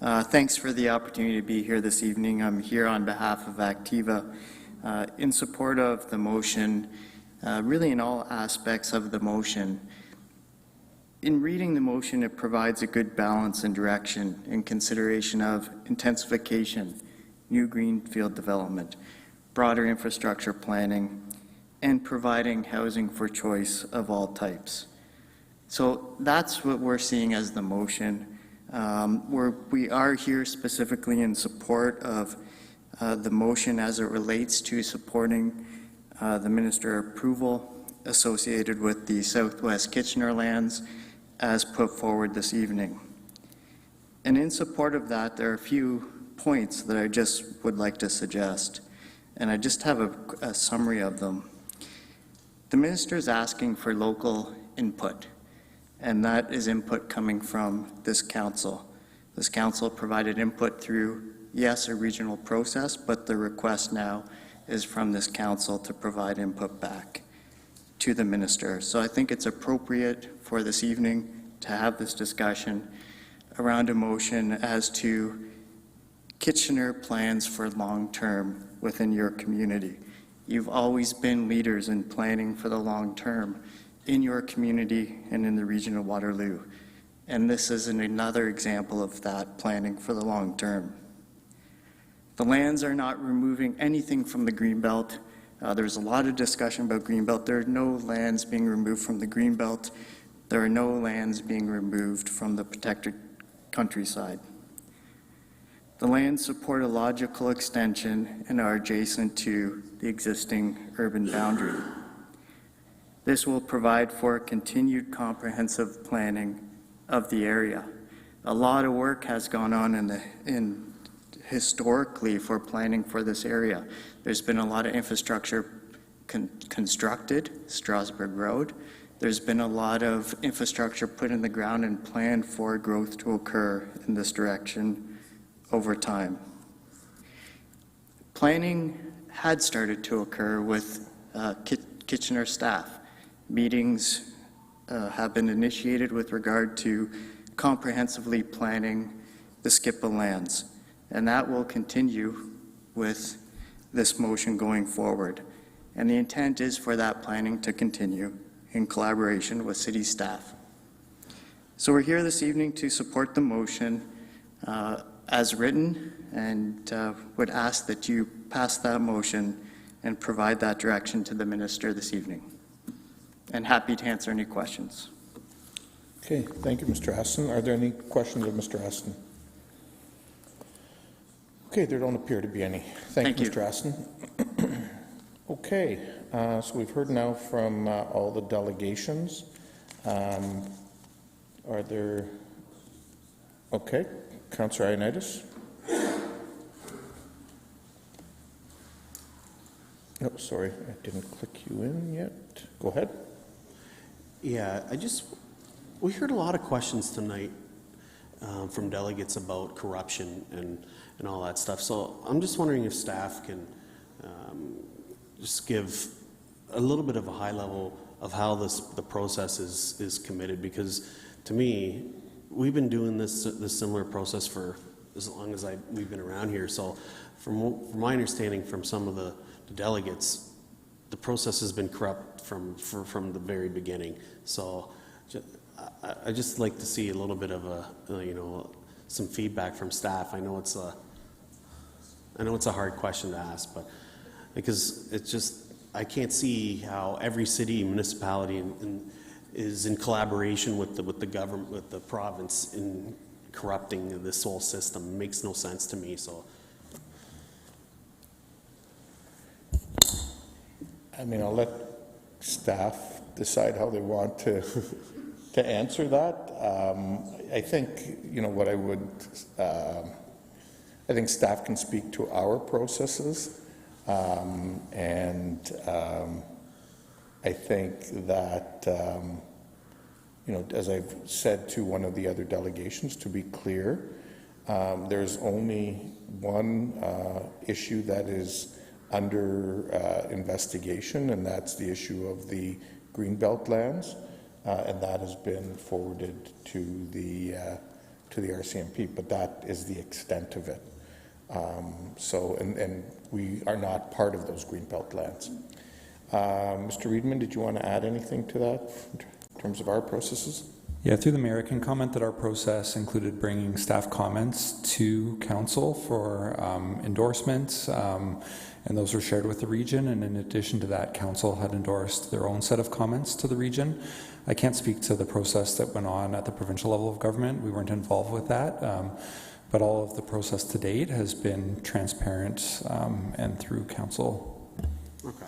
Thanks for the opportunity to be here this evening. I'm here on behalf of Activa in support of the motion, really in all aspects of the motion. In reading the motion, it provides a good balance and direction in consideration of intensification, new greenfield development, broader infrastructure planning, and providing housing for choice of all types. So that's what we're seeing as the motion. We are here specifically in support of the motion as it relates to supporting the minister approval associated with the Southwest Kitchener lands as put forward this evening. And in support of that, there are a few points that I just would like to suggest, and I just have a summary of them. The minister is asking for local input, and that is input coming from this council. This council provided input through, yes, a regional process, but the request now is from this council to provide input back to the minister. So I think it's appropriate for this evening to have this discussion around a motion as to Kitchener plans for long-term within your community. You've always been leaders in planning for the long term in your community and in the region of Waterloo. And this is another example of that planning for the long term. The lands are not removing anything from the Greenbelt. There's a lot of discussion about Greenbelt. There are no lands being removed from the Greenbelt. There are no lands being removed from the protected countryside. The lands support a logical extension and are adjacent to the existing urban boundary. This will provide for continued comprehensive planning of the area. A lot of work has gone on historically for planning for this area. There's been a lot of infrastructure constructed, Strasbourg Road. There's been a lot of infrastructure put in the ground and planned for growth to occur in this direction over time. Planning had started to occur with Kitchener staff. Meetings have been initiated with regard to comprehensively planning the SCIPA lands, and that will continue with this motion going forward. And the intent is for that planning to continue in collaboration with city staff. So we're here this evening to support the motion as written, and would ask that you pass that motion and provide that direction to the minister this evening. And happy to answer any questions. Okay, thank you, Mr. Aston. Are there any questions of Mr. Aston? Okay, there don't appear to be any. Thank you, Mr. Aston. Okay, so we've heard now from all the delegations. Are there, okay, Councillor Ioannidis. Oh, sorry, I didn't click you in yet. Go ahead. Yeah, we heard a lot of questions tonight from delegates about corruption and all that stuff. So I'm just wondering if staff can just give a little bit of a high level of how the process is committed, because to me, we've been doing this similar process for as long as we've been around here. So from my understanding from some of the delegates, the process has been corrupt from the very beginning. So I just like to see a little bit of some feedback from staff. I know it's a hard question to ask, but because it's just, I can't see how every city, municipality is in collaboration with the government, with the province in corrupting this whole system. It makes no sense to me. So I mean, I'll let staff decide how they want to answer that. I think, what I would, I think staff can speak to our processes. I think that, as I've said to one of the other delegations, to be clear, there's only one issue that is under investigation, and that's the issue of the Greenbelt lands, and that has been forwarded to the RCMP, but that is the extent of it. And we are not part of those Greenbelt lands. Mr. Reedman, did you want to add anything to that in terms of our processes? Yeah, through the mayor, I can comment that our process included bringing staff comments to council for endorsements, and those were shared with the region. And in addition to that, council had endorsed their own set of comments to the region. I can't speak to the process that went on at the provincial level of government. We weren't involved with that. But all of the process to date has been transparent and through council. Okay.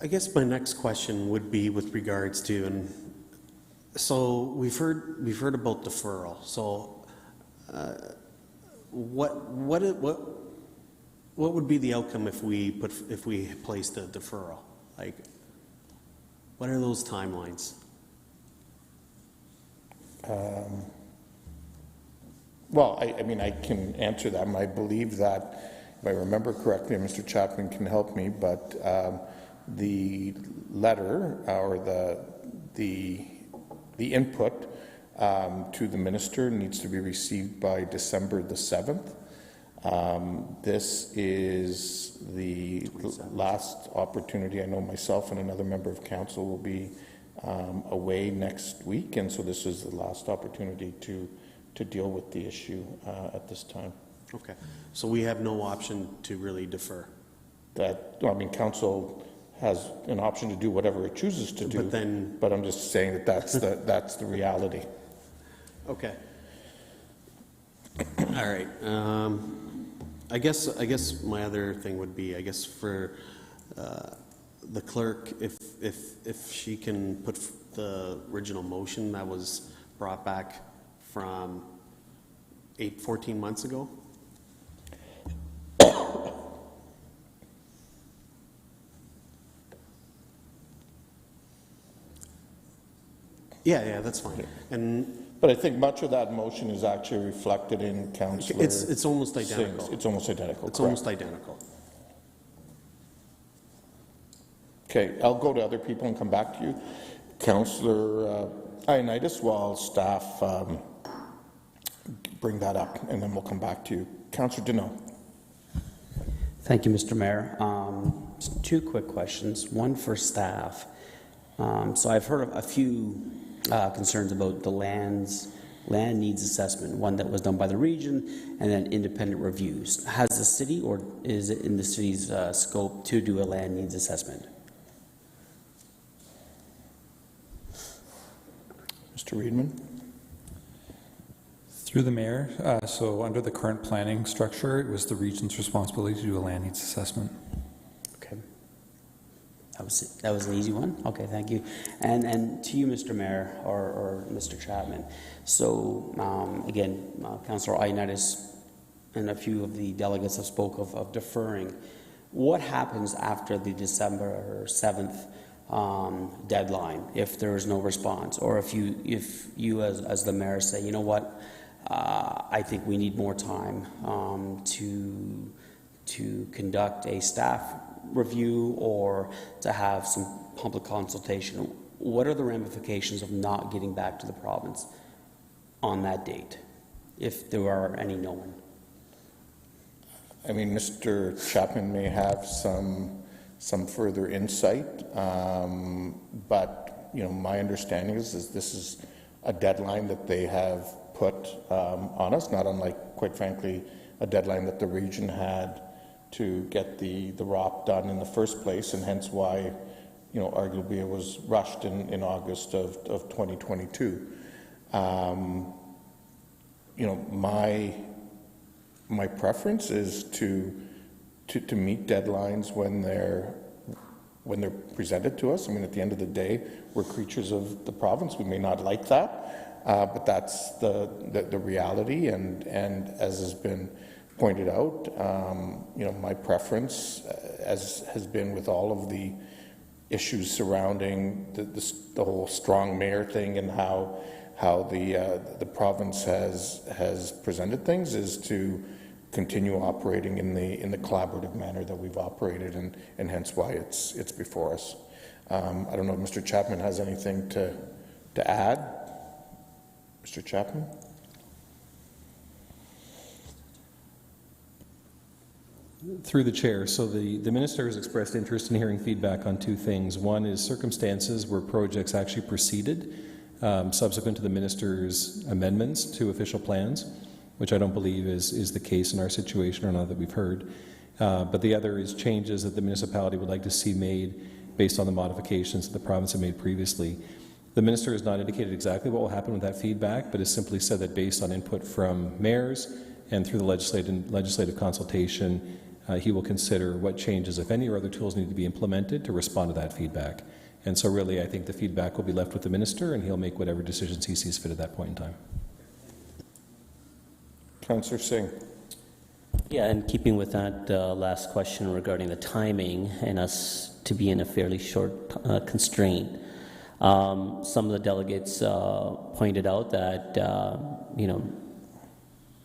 I guess my next question would be with regards to, and so we've heard about deferral. So what would be the outcome if we placed a deferral? Like, what are those timelines? Well, I mean, I can answer that. I believe that, if I remember correctly, and Mr. Chapman can help me, but the letter or the input to the minister needs to be received by December the 7th. This is the last opportunity. I know myself and another member of council will be away next week, and so this is the last opportunity to deal with the issue at this time. Okay, so we have no option to really defer. Council has an option to do whatever it chooses to do, but I'm just saying that that's the reality. Okay. All right. I guess my other thing would be, for the clerk, if she can put the original motion that was brought back from 14 months ago. Yeah, that's fine. But I think much of that motion is actually reflected in Councillor. It's almost identical. It's almost identical. It's almost identical. Okay, I'll go to other people and come back to you. Councillor Ioannidis, while staff bring that up, and then we'll come back to you. Councillor Deneau. Thank you, Mr. Mayor. Two quick questions. One for staff. So I've heard of a few concerns about the land needs assessment, one that was done by the region, and then independent reviews. Has the city, or is it in the city's scope to do a land needs assessment? Mr. Reedman. Through the mayor, so under the current planning structure, it was the region's responsibility to do a land needs assessment. Okay. That was an easy one? Okay, thank you. And to you, Mr. Mayor, or Mr. Chapman. So, again, Councillor Ioannidis and a few of the delegates have spoke of deferring. what happens after the December 7th deadline if there is no response, or if you as the mayor say, you know what, I think we need more time to conduct a staff review or to have some public consultation? What are the ramifications of not getting back to the province on that date, if there are any known? I mean, Mr. Chapman may have some further insight, but my understanding is this is a deadline that they have put on us, not unlike, quite frankly, a deadline that the region had to get the ROP done in the first place, and hence why, arguably it was rushed in August of 2022. My preference is to meet deadlines when they're presented to us. I mean, at the end of the day, we're creatures of the province. We may not like that, but that's the reality. And as has been pointed out, my preference, as has been with all of the issues surrounding the whole strong mayor thing and how the province has presented things, is to continue operating in the collaborative manner that we've operated, and hence why it's before us. I don't know if Mr. Chapman has anything to add. Mr. Chapman? Through the chair, so the minister has expressed interest in hearing feedback on two things. One is circumstances where projects actually proceeded subsequent to the minister's amendments to official plans, which I don't believe is the case in our situation, or not that we've heard. But the other is changes that the municipality would like to see made based on the modifications that the province had made previously. The minister has not indicated exactly what will happen with that feedback, but has simply said that based on input from mayors and through the legislative consultation, he will consider what changes, if any, or other tools need to be implemented to respond to that feedback. And so really, I think the feedback will be left with the minister, and he'll make whatever decisions he sees fit at that point in time. Councillor Singh. Yeah, and keeping with that last question regarding the timing and us to be in a fairly short constraint, some of the delegates pointed out that,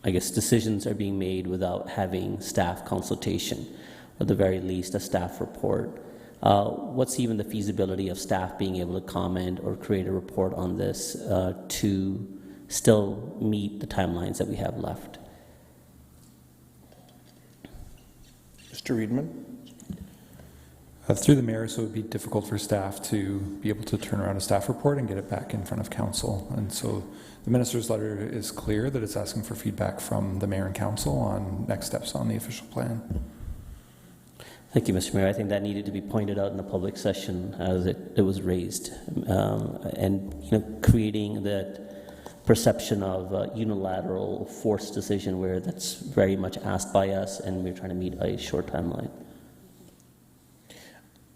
I guess decisions are being made without having staff consultation, or at the very least a staff report. What's even the feasibility of staff being able to comment or create a report on this to still meet the timelines that we have left? Mr. Reedman? Through the mayor, so it would be difficult for staff to be able to turn around a staff report and get it back in front of council. And so the minister's letter is clear that it's asking for feedback from the mayor and council on next steps on the official plan. Thank you, Mr. Mayor. I think that needed to be pointed out in the public session as it was raised, and creating that perception of unilateral forced decision where that's very much asked by us, and we're trying to meet a short timeline.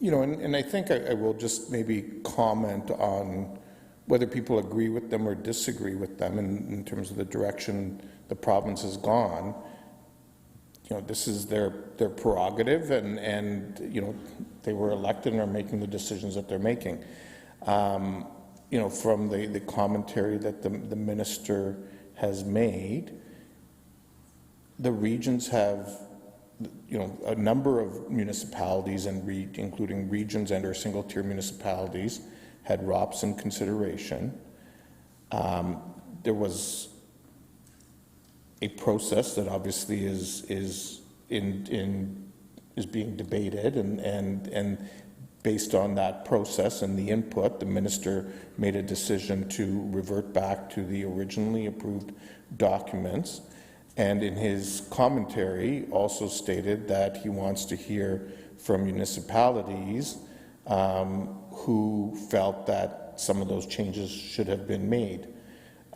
And I think I will just maybe comment on whether people agree with them or disagree with them in terms of the direction the province has gone. This is their prerogative, and they were elected and are making the decisions that they're making. From the commentary that the minister has made, the regions have, a number of municipalities, and including regions and or single-tier municipalities, had ROPS in consideration. There was a process that obviously is being debated, and based on that process and the input, the minister made a decision to revert back to the originally approved documents, and in his commentary also stated that he wants to hear from municipalities who felt that some of those changes should have been made.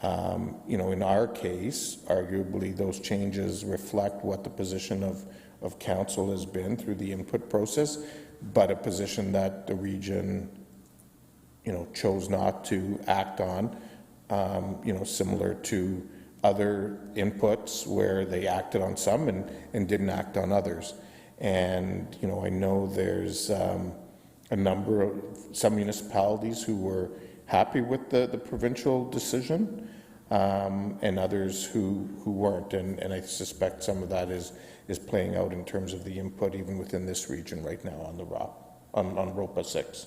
In our case, arguably those changes reflect what the position of council has been through the input process, but a position that the region, chose not to act on, similar to other inputs where they acted on some and didn't act on others. And, you know, I know there's a number of, some municipalities who were happy with the provincial decision, and others who weren't. And I suspect some of that is playing out in terms of the input even within this region right now on the on ROPA 6.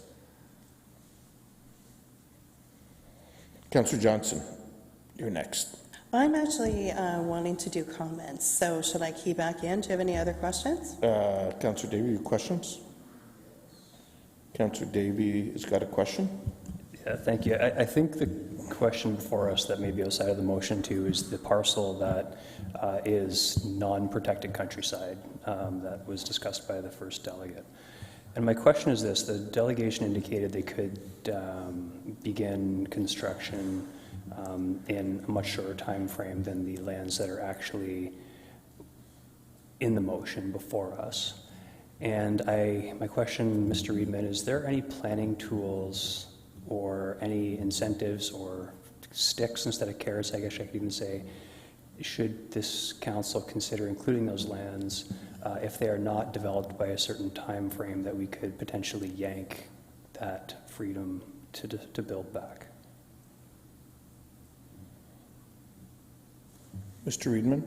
Councillor Johnson, you're next. I'm actually wanting to do comments, so should I key back in? Do you have any other questions? Councillor Davey, your questions? Councillor Davey has got a question. Yeah, thank you. I think the question before us that may be outside of the motion too is the parcel that is non-protected countryside that was discussed by the first delegate. And my question is this: the delegation indicated they could begin construction in a much shorter time frame than the lands that are actually in the motion before us. And my question, Mr. Reedman, is there any planning tools or any incentives or sticks instead of carrots, I guess I could even say, should this council consider including those lands if they are not developed by a certain time frame that we could potentially yank that freedom to build back? Mr. Reedman?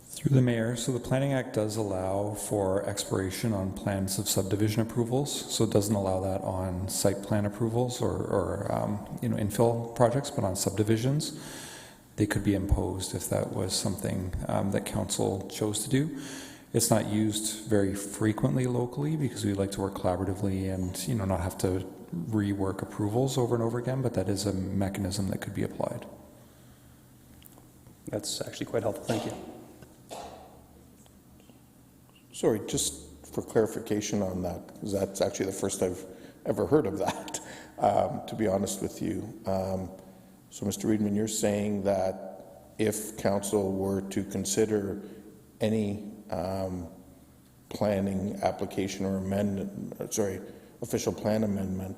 Through the Mayor, so the Planning Act does allow for expiration on plans of subdivision approvals, so it doesn't allow that on site plan approvals or infill projects, but on subdivisions, they could be imposed if that was something that council chose to do. It's not used very frequently locally because we like to work collaboratively and not have to rework approvals over and over again, but that is a mechanism that could be applied. That's actually quite helpful. Thank you. Sorry, just for clarification on that, because that's actually the first I've ever heard of that, to be honest with you. So, Mr. Reedman, you're saying that if council were to consider any planning application or amendment, official plan amendment,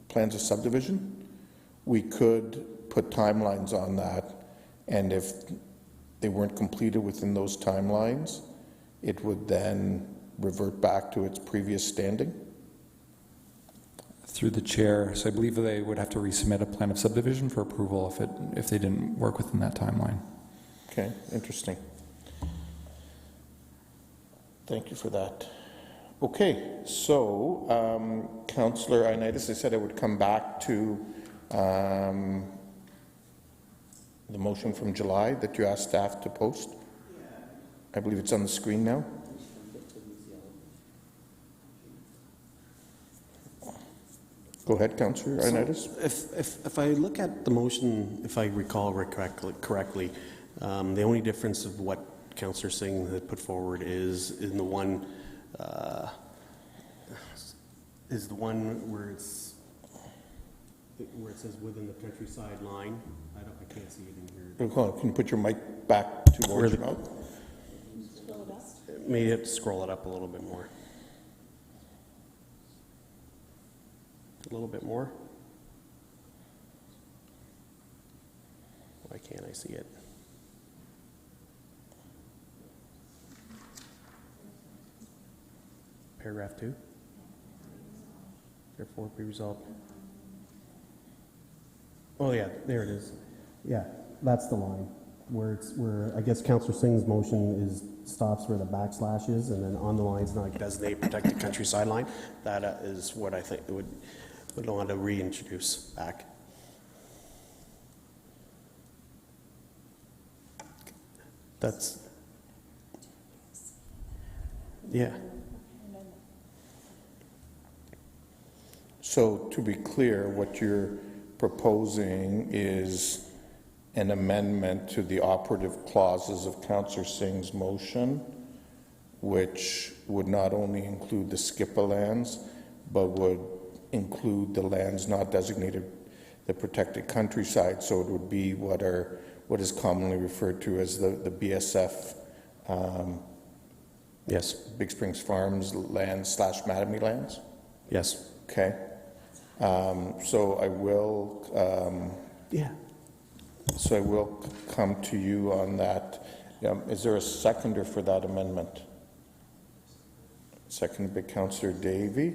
plans of subdivision, we could put timelines on that, and if they weren't completed within those timelines, it would then revert back to its previous standing? Through the chair, so I believe they would have to resubmit a plan of subdivision for approval if they didn't work within that timeline. Okay, interesting. Thank you for that. Okay, so Councillor Ioannidis, I said I would come back to the motion from July that you asked staff to post. I believe it's on the screen now. Go ahead, Councillor Ioannidis. If I look at the motion, if I recall correctly, the only difference of what Councillor Singh had put forward is in the one where it says within the countryside line. I can't see it in here. Can you put your mic back towards your mouth? Maybe you have to scroll it up a little bit more. A little bit more. Why can't I see it? Paragraph 2. Therefore, be resolved. Oh yeah, there it is. Yeah, that's the line where I guess Councillor Singh's motion stops where the backslash is, and then on the line's not Designate protected countryside line. That is what I think would want to reintroduce back. That's yeah. So to be clear, what you're proposing is an amendment to the operative clauses of Councillor Singh's motion, which would not only include the SCIPA lands, but would include the lands not designated the protected countryside. So it would be what is commonly referred to as the BSF, yes, Big Springs Farms lands / Mattamy lands? Yes. Okay. So I will yeah. So I will come to you on that. Is there a seconder for that amendment? Seconded by Councillor Davey.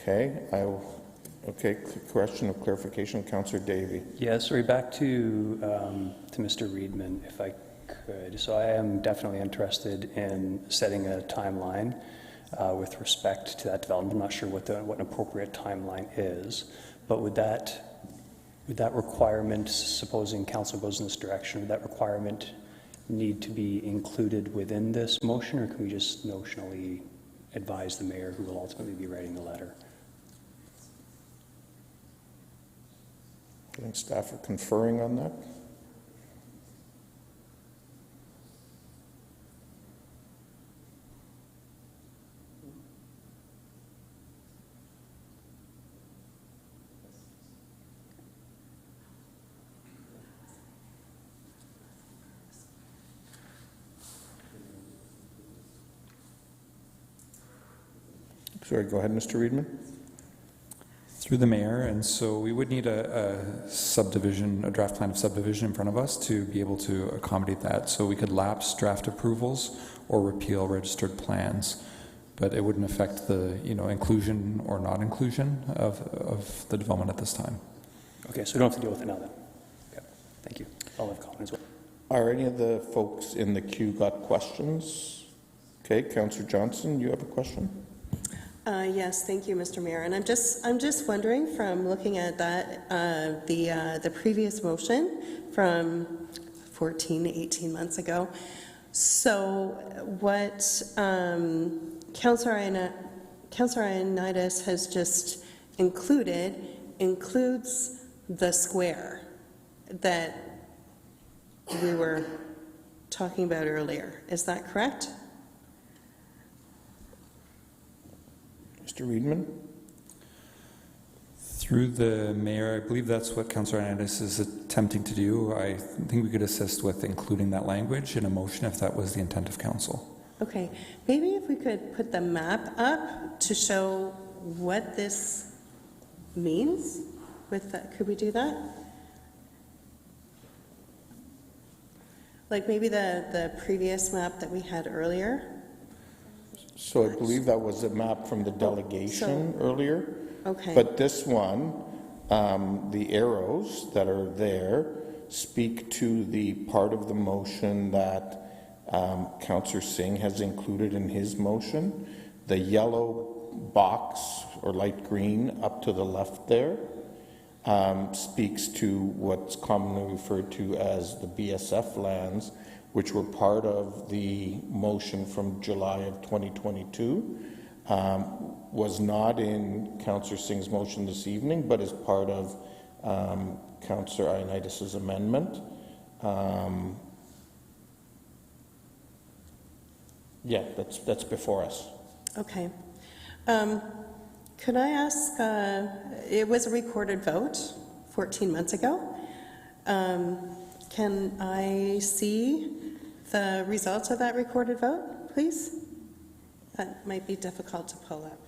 Okay, question of clarification, Councillor Davey. Yeah, sorry, back to Mr. Reedman, if I could. So I am definitely interested in setting a timeline with respect to that development. I'm not sure what an appropriate timeline is, but would that requirement, supposing council goes in this direction, would that requirement need to be included within this motion, or can we just notionally advise the mayor, who will ultimately be writing the letter? I think staff are conferring on that. Sorry, go ahead, Mr. Reedman. Through the mayor, and so we would need a subdivision, a draft plan of subdivision in front of us to be able to accommodate that. So we could lapse draft approvals or repeal registered plans, but it wouldn't affect the inclusion or not inclusion of the development at this time. Okay, so we don't have to deal with it now then. Okay, thank you. I'll have comment as well. Are any of the folks in the queue got questions? Okay, Councillor Johnson, you have a question? Yes, thank you, Mr. Mayor. And I'm just wondering, from looking at that, the previous motion from 14 to 18 months ago. So what Councillor Ioannidis has just includes the square that we were talking about earlier. Is that correct? Mr. Reedman? Through the mayor, I believe that's what Councillor Ioannidis is attempting to do. I think we could assist with including that language in a motion if that was the intent of council. Okay, maybe if we could put the map up to show what this means with that. Could we do that? Like maybe the previous map that we had earlier? So I believe that was a map from the delegation earlier. Okay. But this one, the arrows that are there speak to the part of the motion that Councillor Singh has included in his motion. The yellow box or light green up to the left there speaks to what's commonly referred to as the BSF lands, which were part of the motion from July of 2022, was not in Councillor Singh's motion this evening, but is part of Councillor Ioannidis' amendment. Yeah, that's before us. Okay. Could I ask, it was a recorded vote 14 months ago. Can I see the results of that recorded vote, please? That might be difficult to pull up.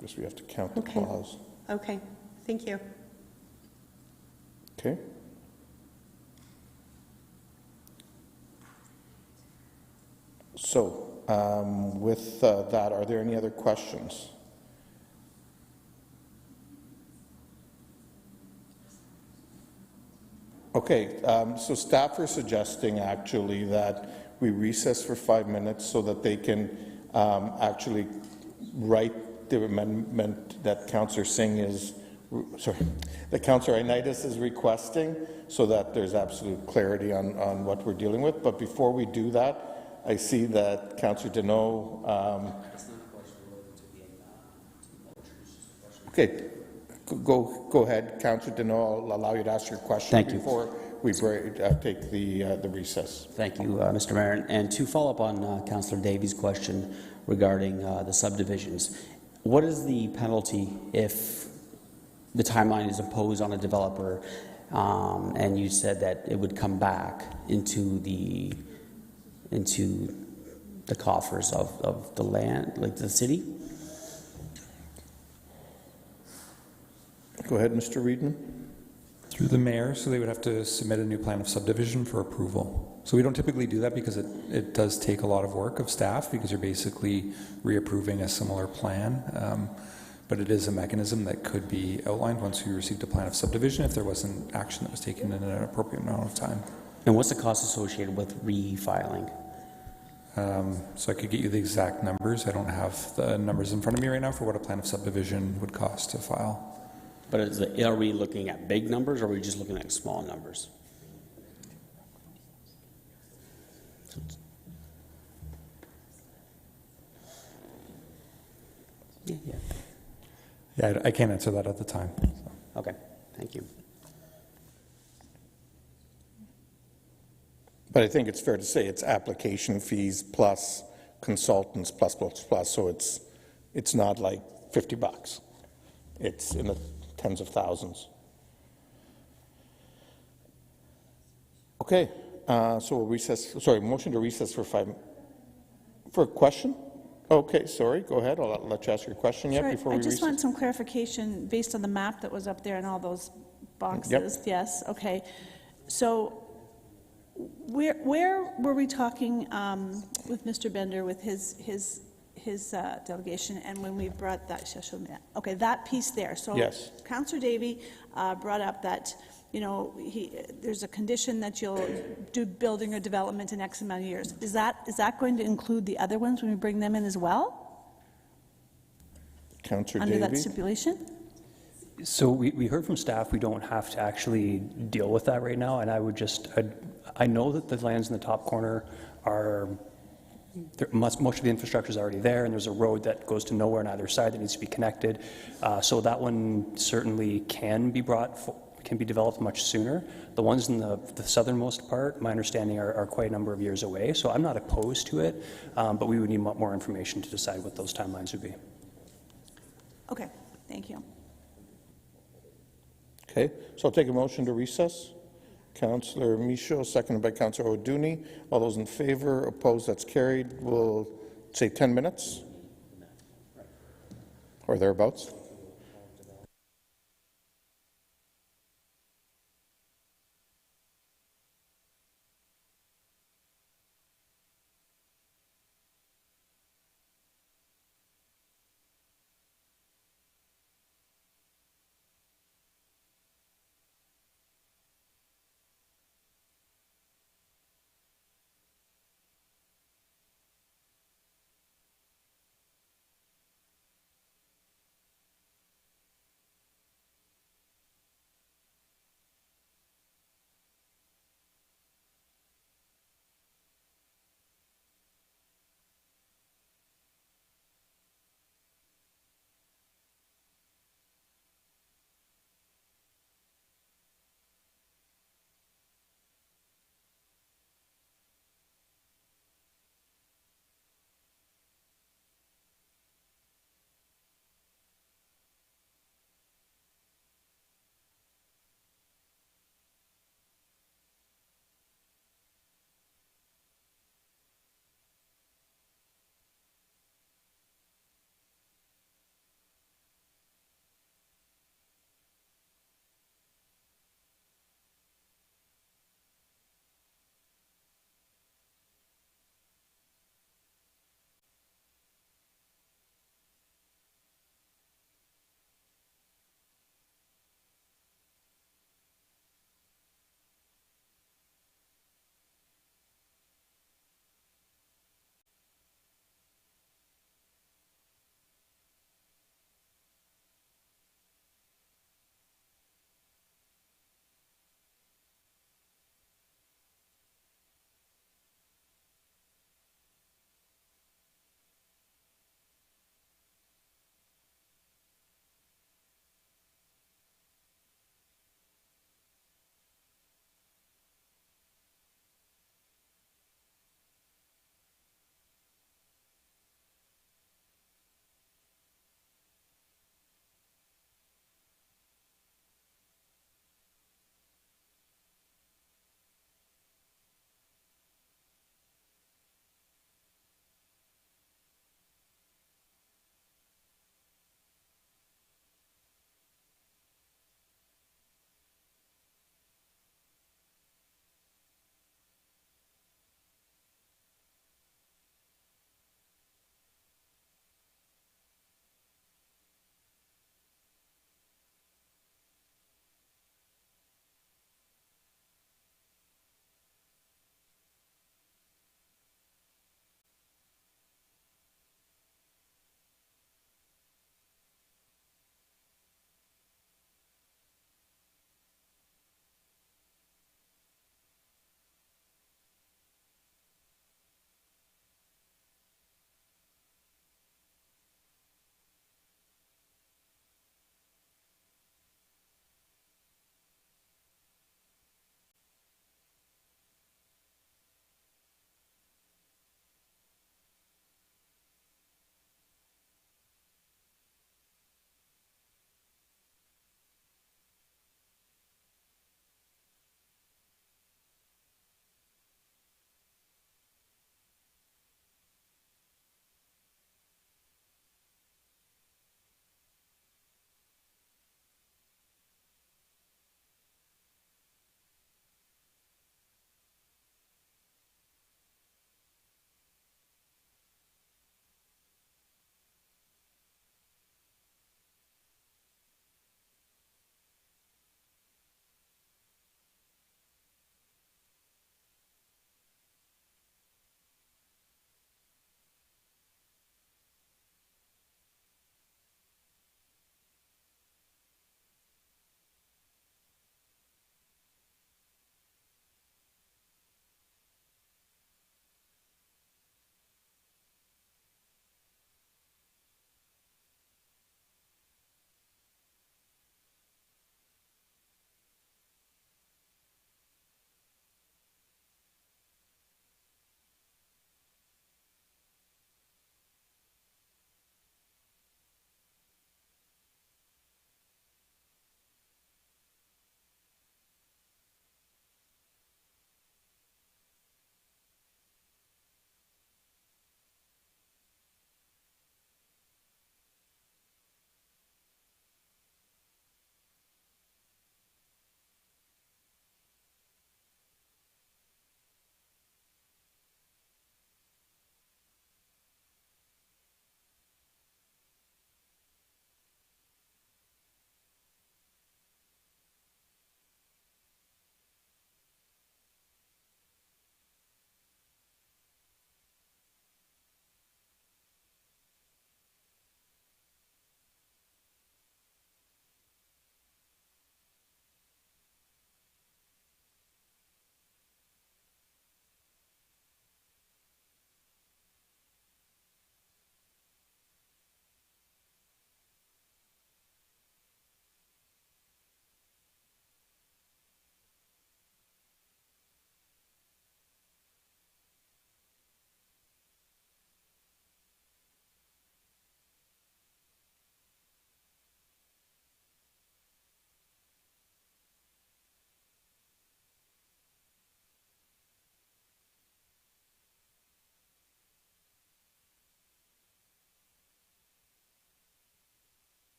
Guess we have to count the pause. Okay, thank you. Okay. So, with that, are there any other questions? Okay, so staff are suggesting actually that we recess for 5 minutes so that they can actually write the amendment that Councillor Singh is, that Councillor Ioannidis is requesting, so that there's absolute clarity on what we're dealing with. But before we do that, I see that Councillor Deneau. Okay, go ahead, Councillor Deneau. I'll allow you to ask your question. Thank you. Before we take the recess. Thank you, Mr. Mayor. And to follow up on Councillor Davies' question regarding the subdivisions, what is the penalty if the timeline is imposed on a developer, and you said that it would come back into the coffers of the land, like the city? Go ahead, Mr. Reedman. Through the mayor, so they would have to submit a new plan of subdivision for approval. So we don't typically do that because it does take a lot of work of staff because you're basically reapproving a similar plan. But it is a mechanism that could be outlined once we received a plan of subdivision if there wasn't action that was taken in an appropriate amount of time. And what's the cost associated with refiling? So I could get you the exact numbers. I don't have the numbers in front of me right now for what a plan of subdivision would cost to file. But are we looking at big numbers or are we just looking at small numbers? Yeah, I can't answer that at the time. So. Okay, thank you. But I think it's fair to say it's application fees plus consultants plus, so it's not like $50. It's in the tens of thousands. Okay, so we'll recess, motion to recess for a question? Okay, sorry, go ahead. I'll let you ask your question yet before we I just recess. want some clarification based on the map that was up there and all those boxes. Yep. Yes, okay. So where were we talking with Mr. Bender with his delegation and when we brought that, okay, that piece there. So yes. Councillor Davey brought up that, you know, there's a condition that you'll do building or development in X amount of years. Is that going to include the other ones when we bring them in as well? Councillor Under Davey? that stipulation? So we heard from staff we don't have to actually deal with that right now, and I know that the lands in the top corner are, most of the infrastructure is already there, and there's a road that goes to nowhere on either side that needs to be connected. So that one certainly can be developed much sooner. The ones in the southernmost part, my understanding, are quite a number of years away. So I'm not opposed to it, but we would need more information to decide what those timelines would be. Okay, thank you. Okay, so I'll take a motion to recess. Councillor Michaud, seconded by Councillor O'Dooney. All those in favor, opposed, that's carried. We'll say 10 minutes or thereabouts.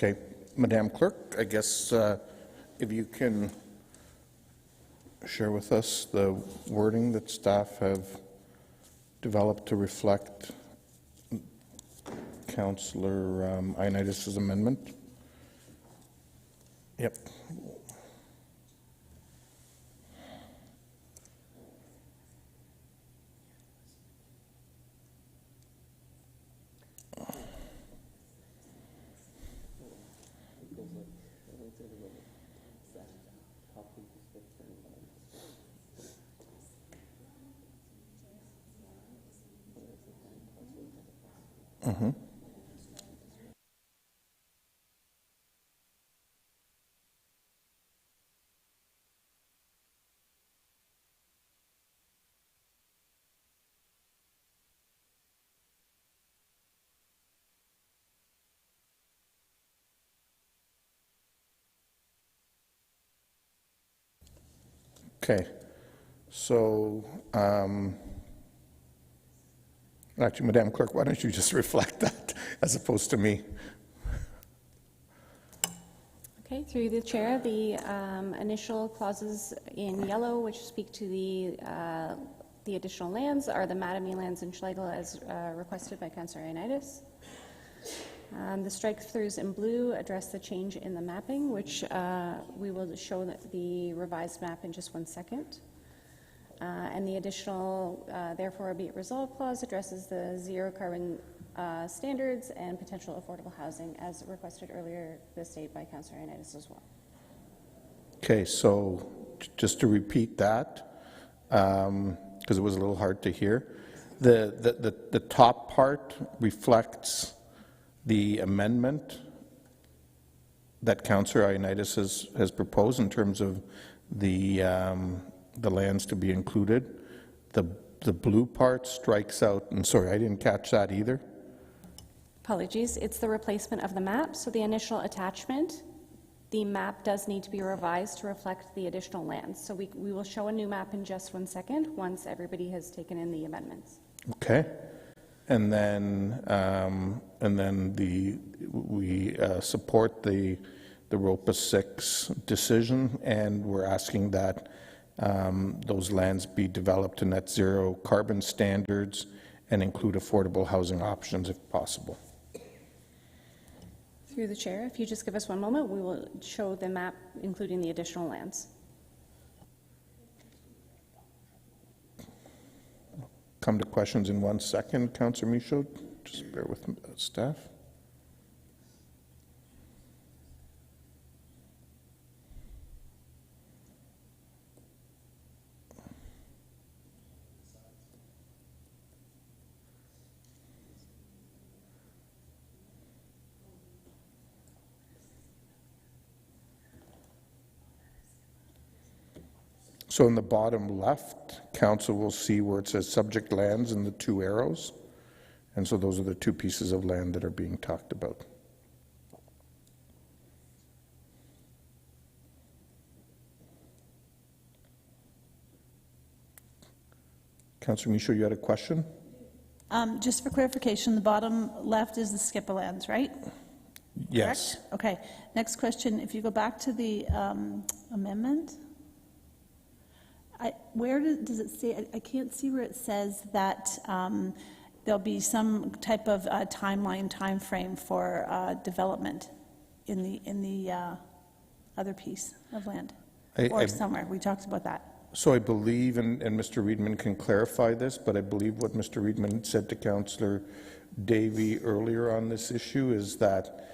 Okay, Madam Clerk, I guess if you can share with us the wording that staff have developed to reflect Councillor Ioannidis' amendment. Yep. Mm-hmm. Okay, so actually, Madam Clerk, why don't you just reflect that as opposed to me? Okay, through the chair, the initial clauses in yellow, which speak to the additional lands, are the Mattamy lands in Schlegel as requested by Councillor Ioannidis. The strike-throughs in blue address the change in the mapping, which we will show the revised map in just 1 second. And the additional, therefore, be it resolved clause addresses the zero carbon standards and potential affordable housing as requested earlier this day by Councillor Ioannidis as well. Okay, so just to repeat that, because it was a little hard to hear, the top part reflects the amendment that Councillor Ioannidis has proposed in terms of the lands to be included. The blue part strikes out, and sorry, I didn't catch that either. Apologies, it's the replacement of the map. So the initial attachment, the map does need to be revised to reflect the additional lands. So we will show a new map in just 1 second once everybody has taken in the amendments. Okay. And then we support the ROPA 6 decision, and we're asking that those lands be developed to net zero carbon standards and include affordable housing options if possible. Through the chair, if you just give us 1 moment, we will show the map including the additional lands. Come to questions in 1 second, Councillor Michaud. Just bear with staff. So in the bottom left, council will see where it says subject lands and the 2 arrows. And so those are the 2 pieces of land that are being talked about. Councillor Michaud, you had a question? Just for clarification, the bottom left is the SCIPA lands, right? Yes. Correct? Okay. Next question, if you go back to the amendment, where does it say, I can't see where it says that there'll be some type of timeline, time frame for development in the other piece of land, or somewhere. We talked about that. So I believe, and Mr. Riedman can clarify this, but I believe what Mr. Riedman said to Councillor Davey earlier on this issue is that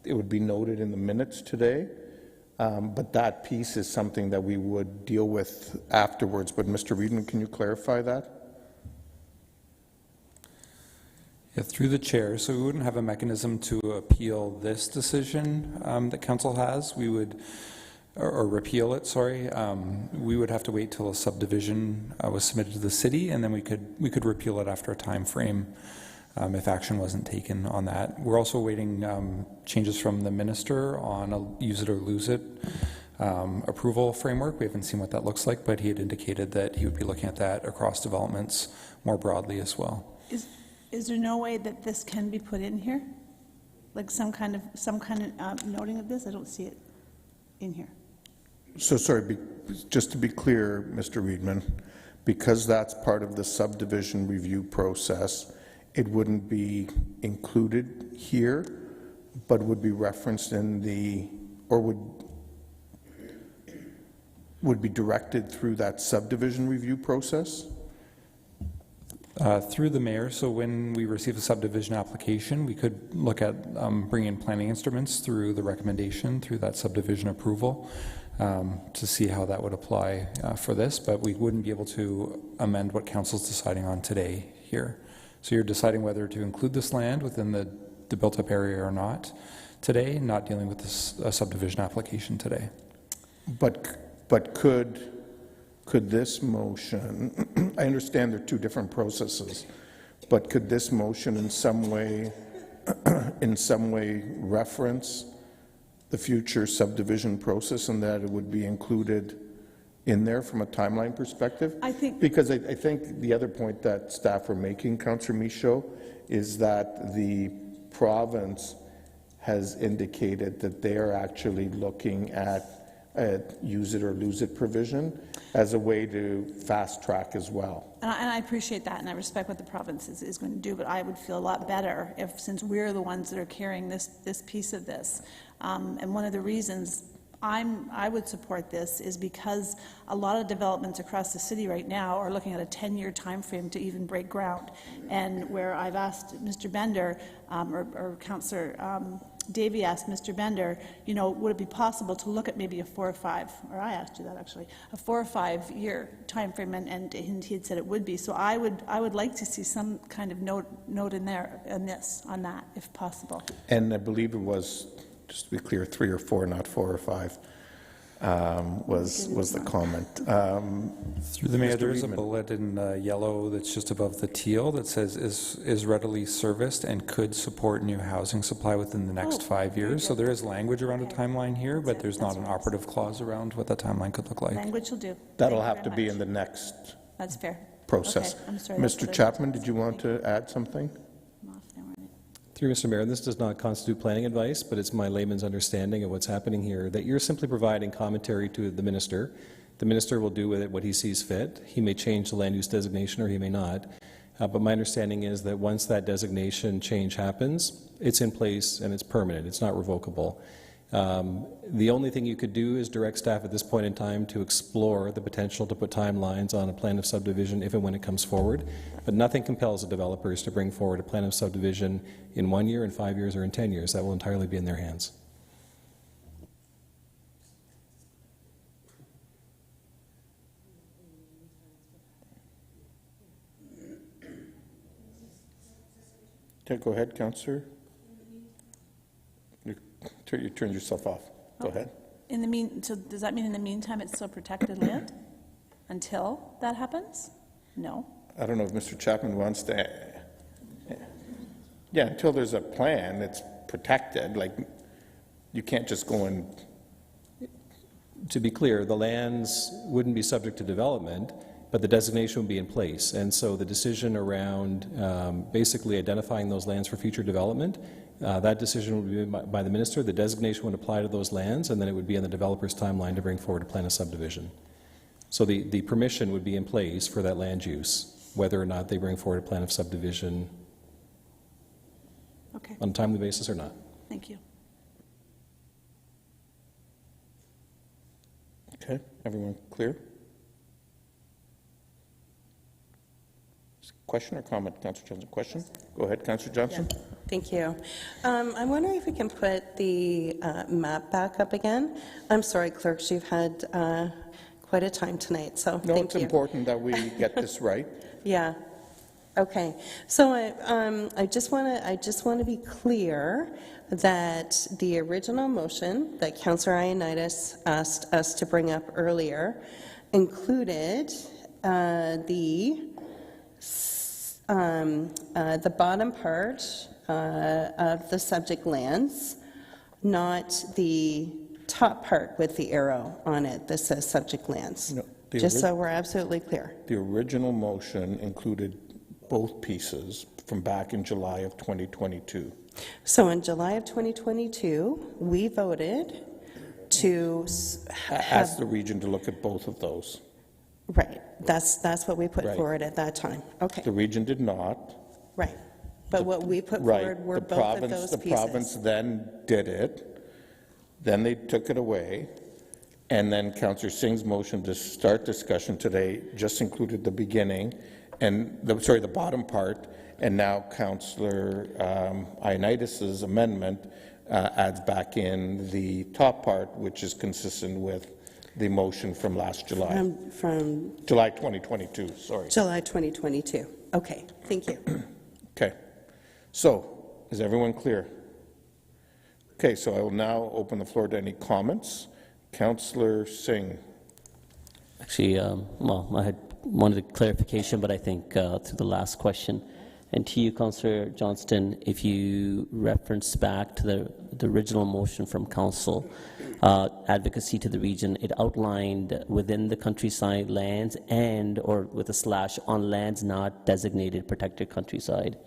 it would be noted in the minutes today, but that piece is something that we would deal with afterwards. But Mr. Riedman, can you clarify that? Yeah, through the chair. So we wouldn't have a mechanism to appeal this decision that council has. We would, or repeal it, sorry. We would have to wait till a subdivision was submitted to the city, and then we could repeal it after a time frame if action wasn't taken on that. We're also waiting changes from the minister on a use it or lose it approval framework. We haven't seen what that looks like, but he had indicated that he would be looking at that across developments more broadly as well. Is there no way that this can be put in here? Like some kind of noting of this? I don't see it in here. So sorry, just to be clear, Mr. Reedman, because that's part of the subdivision review process, it wouldn't be included here, but would be referenced in the, or would be directed through that subdivision review process? Through the mayor, so when we receive a subdivision application, we could look at bringing in planning instruments through the recommendation, through that subdivision approval, to see how that would apply for this, but we wouldn't be able to amend what council's deciding on today here. So you're deciding whether to include this land within the built-up area or not today, not dealing with this subdivision application today. But could this motion, I understand they're two different processes, but could this motion in some way reference the future subdivision process and that it would be included in there from a timeline perspective? I think... Because I think the other point that staff are making, Councillor Michaud, is that the province has indicated that they are actually looking at use it or lose it provision as a way to fast track as well. And I appreciate that, and I respect what the province is going to do, but I would feel a lot better if, since we're the ones that are carrying this piece of this, and one of the reasons I would support this is because a lot of developments across the city right now are looking at a 10-year time frame to even break ground, and where I've asked Mr. Bender, or Councillor Davey asked Mr. Bender, you know, would it be possible to look at maybe a 4 or 5, or I asked you that actually, a 4 or 5 year time frame, and he had said it would be. So I would like to see some kind of note in there on that, if possible. And I believe it was, just to be clear, 3 or 4, not 4 or 5. Was the comment. Through the mayor, Mr. there is a Reedman. bullet in yellow that's just above the teal that says is readily serviced and could support new housing supply within the next 5 years. So there is language around a timeline here, but there's not an operative clause around what that timeline could look like. Language will do. That'll Thank you have to very be much. in the next That's fair. process. Okay, I'm sorry, that's what Mr. I Chapman, did you want to add something? Through Mr. Mayor, this does not constitute planning advice, but it's my layman's understanding of what's happening here, that you're simply providing commentary to the minister. The minister will do with it what he sees fit. He may change the land use designation or he may not. But my understanding is that once that designation change happens, it's in place and it's permanent. It's not revocable. The only thing you could do is direct staff at this point in time to explore the potential to put timelines on a plan of subdivision if and when it comes forward. But nothing compels the developers to bring forward a plan of subdivision in 1 year, in 5 years, or in 10 years. That will entirely be in their hands. Okay, go ahead, Councillor. You turned yourself off. Go ahead. So does that mean in the meantime it's still protected land until that happens? No. I don't know if Mr. Chapman wants to. Yeah, until there's a plan, it's protected. Like, you can't just go and. To be clear, the lands wouldn't be subject to development, but the designation would be in place. And so the decision around basically identifying those lands for future development, that decision would be made by the minister. The designation would apply to those lands, and then it would be on the developer's timeline to bring forward a plan of subdivision. So the permission would be in place for that land use, whether or not they bring forward a plan of subdivision on a timely basis or not. Thank you. Okay, everyone clear? Question or comment, Councillor Johnson? Question? Go ahead, Councillor Johnson. Yeah. Thank you. I'm wondering if we can put the map back up again. I'm sorry, clerks, you've had quite a time tonight, so No, thank it's you. important that we get this right. Yeah. Okay. So I just want to be clear that the original motion that Councillor Ioannidis asked us to bring up earlier included the bottom part of the subject lands, not the top part with the arrow on it that says subject lands. No, just so we're absolutely clear. The original motion included both pieces from back in July of 2022. So in July of 2022, we voted to Ask the region to look at both of those. Right, that's what we put Right. forward at that time. Okay, The region did not. right. But what we put Right. forward were The both of province- those The province pieces. then did it, then they took it away, and then Councillor Singh's motion to start discussion today just included the beginning, and, the bottom part, and now Councillor Ioannidis's amendment adds back in the top part, which is consistent with the motion from last July. From July 2022, sorry. July 2022. Okay, thank you. Okay. So, is everyone clear? Okay, so I will now open the floor to any comments. Councillor Singh. Actually, I had wanted a clarification, but I think to the last question. And to you, Councillor Johnston, if you reference back to the original motion from Council, advocacy to the region, it outlined within the countryside lands and, or with a slash, on lands not designated protected countryside.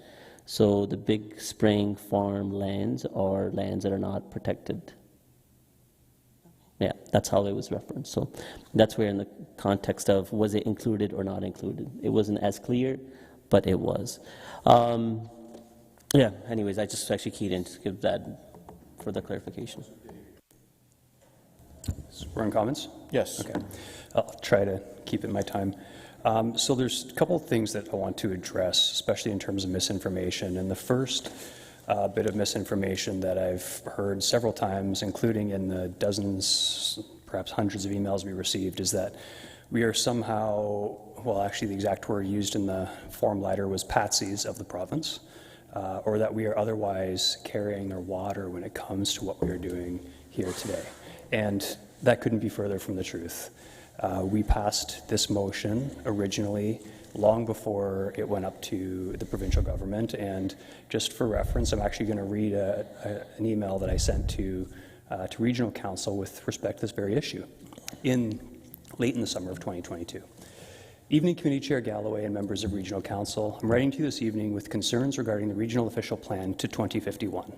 So the Big Spring Farm lands are lands that are not protected. Yeah, that's how it was referenced. So that's where in the context of was it included or not included. It wasn't as clear, but it was. Yeah, anyways, I just actually keyed in to give that further clarification. So we're in comments? Yes. Okay. I'll try to keep it in my time. So there's a couple of things that I want to address, especially in terms of misinformation. And the first bit of misinformation that I've heard several times, including in the dozens, perhaps hundreds of emails we received, is that we are somehow, well, actually the exact word used in the form letter was patsies of the province, or that we are otherwise carrying their water when it comes to what we are doing here today. And that couldn't be further from the truth. We passed this motion originally long before it went up to the provincial government, and just for reference, I'm actually going to read an email that I sent to Regional Council with respect to this very issue late in the summer of 2022. Evening Committee Chair Galloway and members of Regional Council, I'm writing to you this evening with concerns regarding the Regional Official Plan to 2051.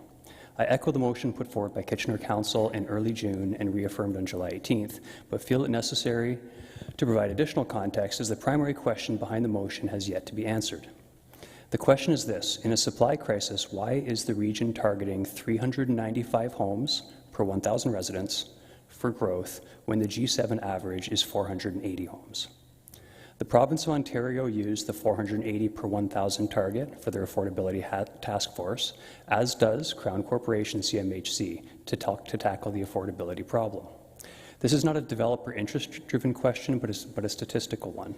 I echo the motion put forward by Kitchener Council in early June and reaffirmed on July 18th, but feel it necessary to provide additional context as the primary question behind the motion has yet to be answered. The question is this: in a supply crisis, why is the region targeting 395 homes per 1,000 residents for growth when the G7 average is 480 homes? The province of Ontario used the 480 per 1,000 target for their affordability task force, as does Crown Corporation CMHC, to tackle the affordability problem. This is not a developer interest-driven question, but a statistical one.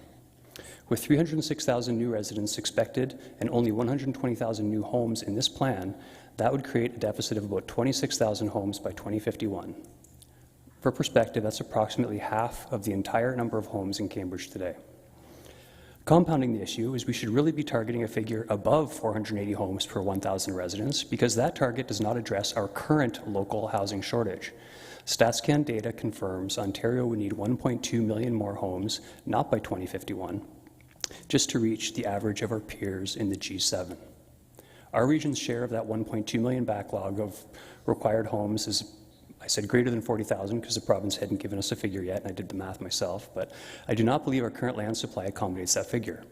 With 306,000 new residents expected and only 120,000 new homes in this plan, that would create a deficit of about 26,000 homes by 2051. For perspective, that's approximately half of the entire number of homes in Cambridge today. Compounding the issue is we should really be targeting a figure above 480 homes per 1,000 residents, because that target does not address our current local housing shortage. StatsCan data confirms Ontario would need 1.2 million more homes, not by 2051, just to reach the average of our peers in the G7. Our region's share of that 1.2 million backlog of required homes is, I said greater than 40,000 because the province hadn't given us a figure yet, and I did the math myself, but I do not believe our current land supply accommodates that figure.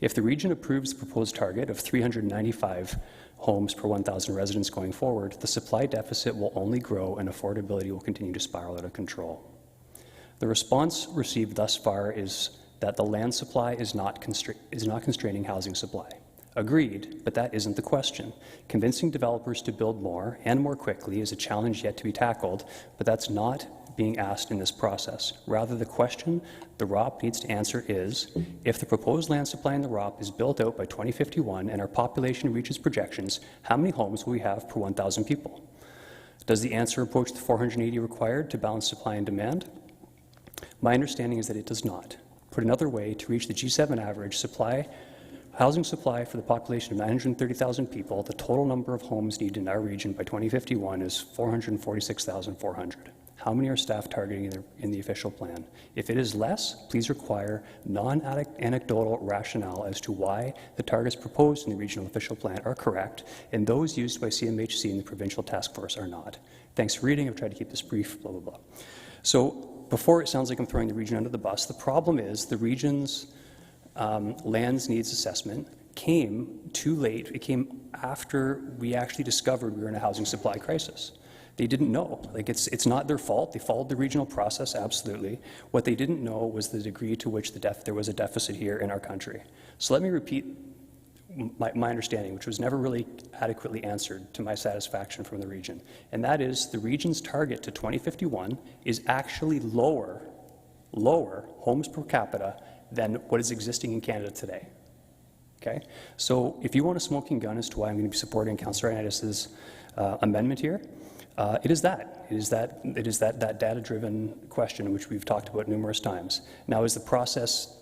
If the region approves the proposed target of 395 homes per 1,000 residents going forward, the supply deficit will only grow and affordability will continue to spiral out of control. The response received thus far is that the land supply is not constraining housing supply. Agreed, but that isn't the question. Convincing developers to build more and more quickly is a challenge yet to be tackled, but that's not being asked in this process. Rather, the question the ROP needs to answer is, if the proposed land supply in the ROP is built out by 2051 and our population reaches projections, how many homes will we have per 1,000 people? Does the answer approach the 480 required to balance supply and demand? My understanding is that it does not. Put another way, to reach the G7 average housing supply for the population of 930,000 people, the total number of homes needed in our region by 2051 is 446,400. How many are staff targeting in the official plan? If it is less, please require non-anecdotal rationale as to why the targets proposed in the regional official plan are correct and those used by CMHC and the provincial task force are not. Thanks for reading. I've tried to keep this brief, blah, blah, blah. So before it sounds like I'm throwing the region under the bus, the problem is the region's lands needs assessment came too late. It came after we actually discovered we were in a housing supply crisis. They didn't know. Like it's not their fault. They followed the regional process, absolutely. What they didn't know was the degree to which there was a deficit here in our country. So let me repeat my understanding, which was never really adequately answered to my satisfaction from the region. And that is the region's target to 2051 is actually lower homes per capita than what is existing in Canada today. Okay? So if you want a smoking gun as to why I'm going to be supporting Councillor Ioannidis' amendment here, it is that data-driven question which we've talked about numerous times. Now, is the process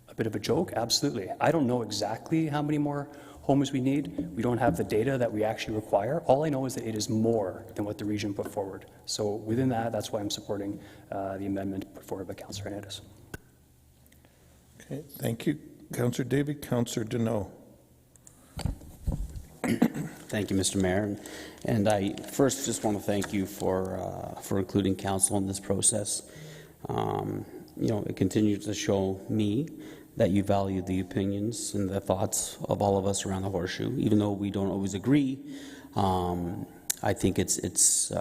a bit of a joke? Absolutely. I don't know exactly how many more homes we need. We don't have the data that we actually require. All I know is that it is more than what the region put forward. So within that, that's why I'm supporting the amendment put forward by Councillor Ioannidis. Okay, thank you, Councillor David. Councillor Deneau. Thank you, Mr. Mayor. And I first just want to thank you for including council in this process. It continues to show me that you value the opinions and the thoughts of all of us around the horseshoe, even though we don't always agree. I think it's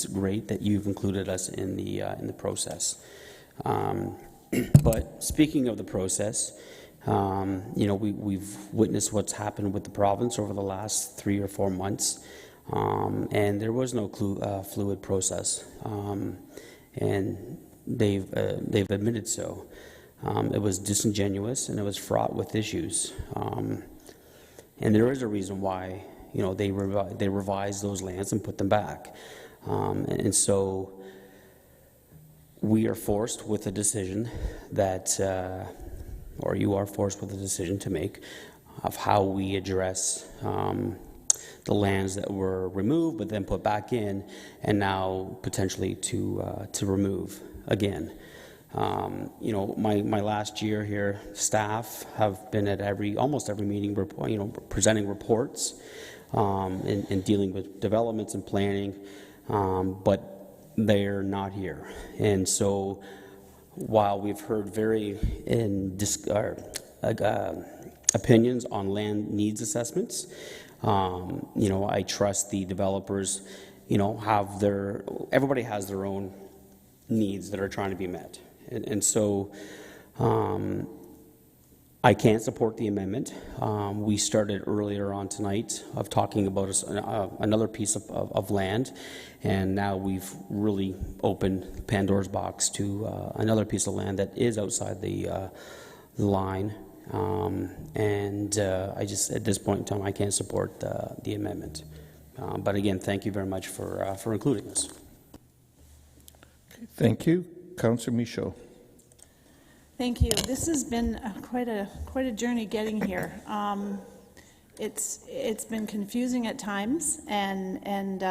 great that you've included us in the process. But speaking of the process, we've witnessed what's happened with the province over the last 3 or 4 months, and there was no fluid process, and they've admitted so. It was disingenuous and it was fraught with issues, and there is a reason why they revised those lands and put them back, and so we are forced with a decision that. Or you are forced with a decision to make of how we address the lands that were removed but then put back in, and now potentially to remove again. My last year here, staff have been at almost every meeting, presenting reports and dealing with developments and planning, but they're not here, and so. While we've heard opinions on land needs assessments, I trust the developers, everybody has their own needs that are trying to be met. And so I can't support the amendment. We started earlier on tonight of talking about another piece of land, and now we've really opened Pandora's box to another piece of land that is outside the line. I just, at this point in time, I can't support the amendment. But again, thank you very much for including this. Okay, thank you. Councillor Michaud. Thank you. This has been quite a journey getting here. It's been confusing at times, and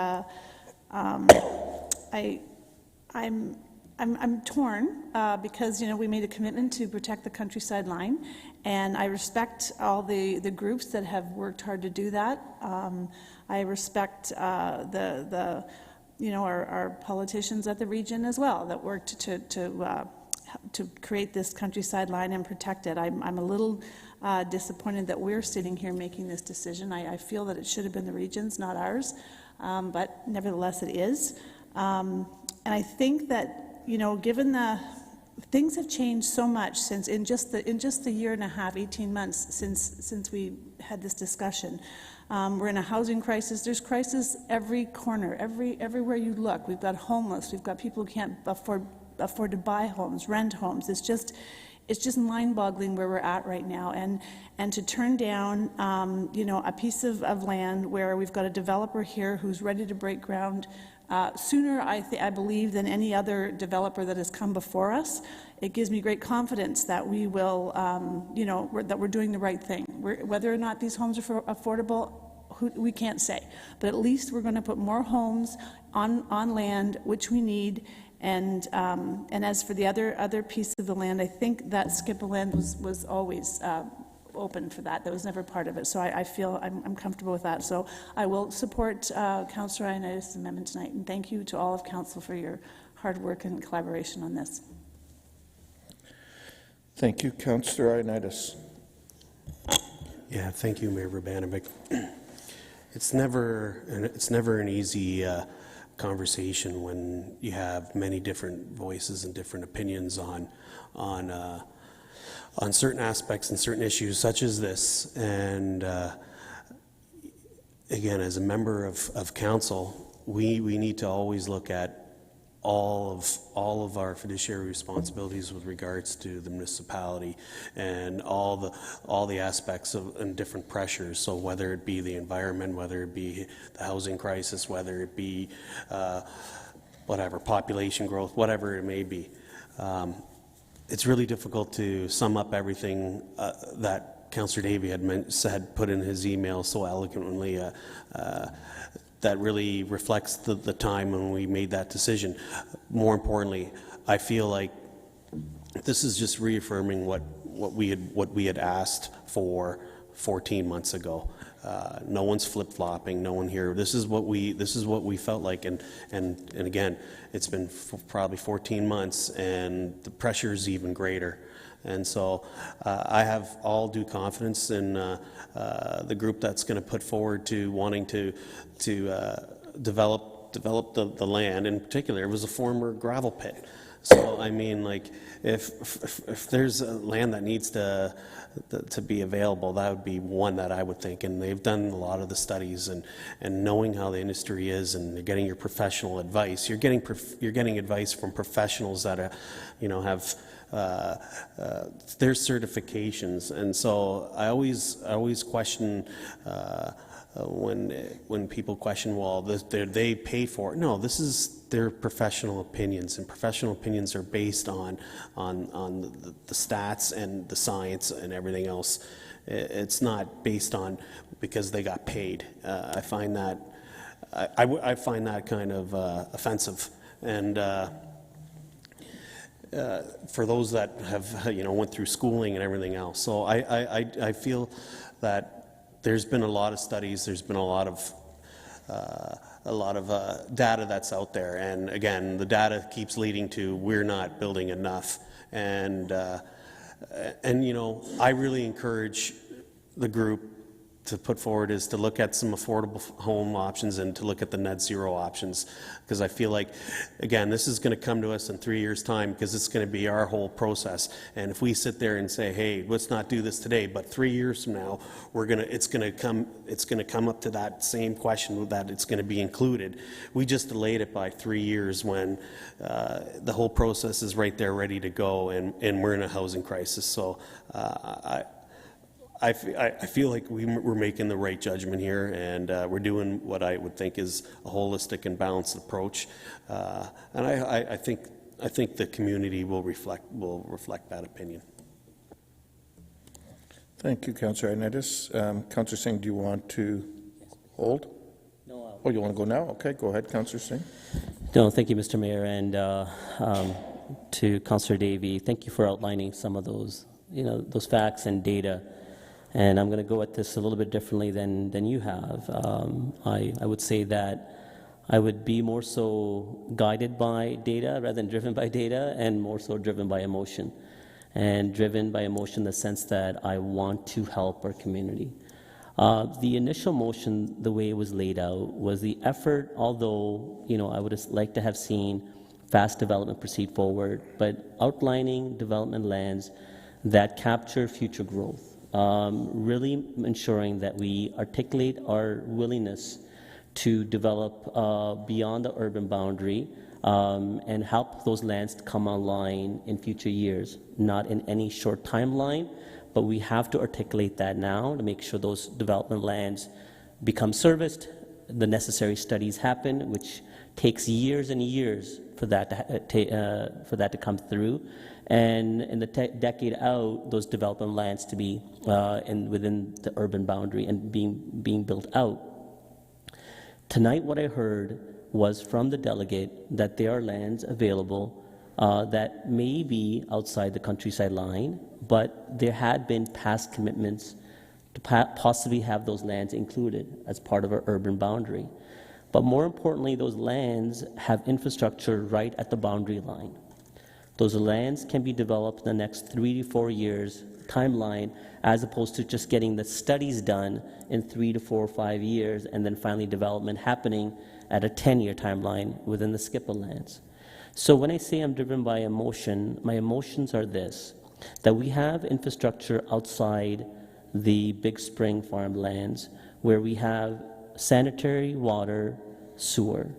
I'm torn because we made a commitment to protect the countryside line, and I respect all the groups that have worked hard to do that. I respect our politicians at the region as well that worked to create this countryside line and protect it. I'm a little disappointed that we're sitting here making this decision. I feel that it should have been the region's, not ours, but nevertheless it is. And I think that, given things have changed so much since in just the year and a half, 18 months since we had this discussion. We're in a housing crisis. There's crisis every corner, everywhere you look. We've got homeless. We've got people who can't afford to buy homes, rent homes. It's just mind-boggling where we're at right now, and to turn down a piece of land where we've got a developer here who's ready to break ground sooner, I believe, than any other developer that has come before us. It gives me great confidence that we will, that we're doing the right thing. Whether or not these homes are affordable, we can't say. But at least we're going to put more homes on land, which we need. And as for the other piece of the land, I think that skip of land was always open for that. That was never part of it. So I feel I'm comfortable with that. So I will support Councillor Ioannidis' amendment tonight. And thank you to all of Council for your hard work and collaboration on this. Thank you, Councillor Ioannidis. Yeah, thank you, Mayor Urbanovic. It's never an easy conversation when you have many different voices and different opinions on certain aspects and certain issues such as this. And again, as a member of council, we need to always look at all of our fiduciary responsibilities with regards to the municipality and all the aspects of and different pressures. So whether it be the environment, whether it be the housing crisis, whether it be whatever population growth, whatever it may be, it's really difficult to sum up everything that Councillor Davey had put in his email so eloquently. That really reflects the time when we made that decision. More importantly, I feel like this is just reaffirming what we had asked for 14 months ago. No one's flip-flopping. No one here. This is what we felt like, and again, it's been probably 14 months, and the pressure is even greater. And so I have all due confidence in the group that's going to put forward to wanting to develop the land. In particular, it was a former gravel pit. So I mean, like, if there's a land that needs to be available, that would be one that I would think. And they've done a lot of the studies, and knowing how the industry is, and you're getting your professional advice. You're getting advice from professionals that have their certifications. And so I always question when people question, well, they pay for it. No, this is their professional opinions, and professional opinions are based on the stats and the science and everything else. It's not based on because they got paid. I find that I find that kind of offensive. And for those that have went through schooling and everything else. So I feel that there's been a lot of studies, there's been a lot of data that's out there, and again, the data keeps leading to we're not building enough. And I really encourage the group to put forward is to look at some affordable home options and to look at the net zero options, because I feel like, again, this is going to come to us in 3 years' time, because it's going to be our whole process. And if we sit there and say, hey, let's not do this today, but 3 years from now it's going to come up to that same question that it's going to be included. We just delayed it by 3 years when the whole process is right there ready to go, and we're in a housing crisis. So I feel like we're making the right judgment here, and we're doing what I would think is a holistic and balanced approach. And I think the community will reflect that opinion. Thank you, Councillor Ioannidis. Councillor Singh, do you want to hold? No. Oh, you want to go now? Okay, go ahead, Councillor Singh. No, thank you, Mr. Mayor, and to Councillor Davey, thank you for outlining some of those facts and data. And I'm going to go at this a little bit differently than you have. I would say that I would be more so guided by data rather than driven by data, and more so driven by emotion. And driven by emotion in the sense that I want to help our community. The initial motion, the way it was laid out, was the effort, although I would have liked to have seen fast development proceed forward, but outlining development lands that capture future growth. Really ensuring that we articulate our willingness to develop beyond the urban boundary and help those lands to come online in future years, not in any short timeline, but we have to articulate that now to make sure those development lands become serviced, the necessary studies happen, which takes years and years for that to come through. And in the decade out, those development lands to be within the urban boundary and being built out. Tonight, what I heard was from the delegate that there are lands available that may be outside the countryside line, but there had been past commitments to possibly have those lands included as part of our urban boundary. But more importantly, those lands have infrastructure right at the boundary line. Those lands can be developed in the next 3 to 4 years timeline, as opposed to just getting the studies done in 3 to 4 or 5 years, and then finally development happening at a 10-year timeline within the SCIPA lands. So when I say I'm driven by emotion, my emotions are this, that we have infrastructure outside the Big Spring Farm lands where we have sanitary water, sewer,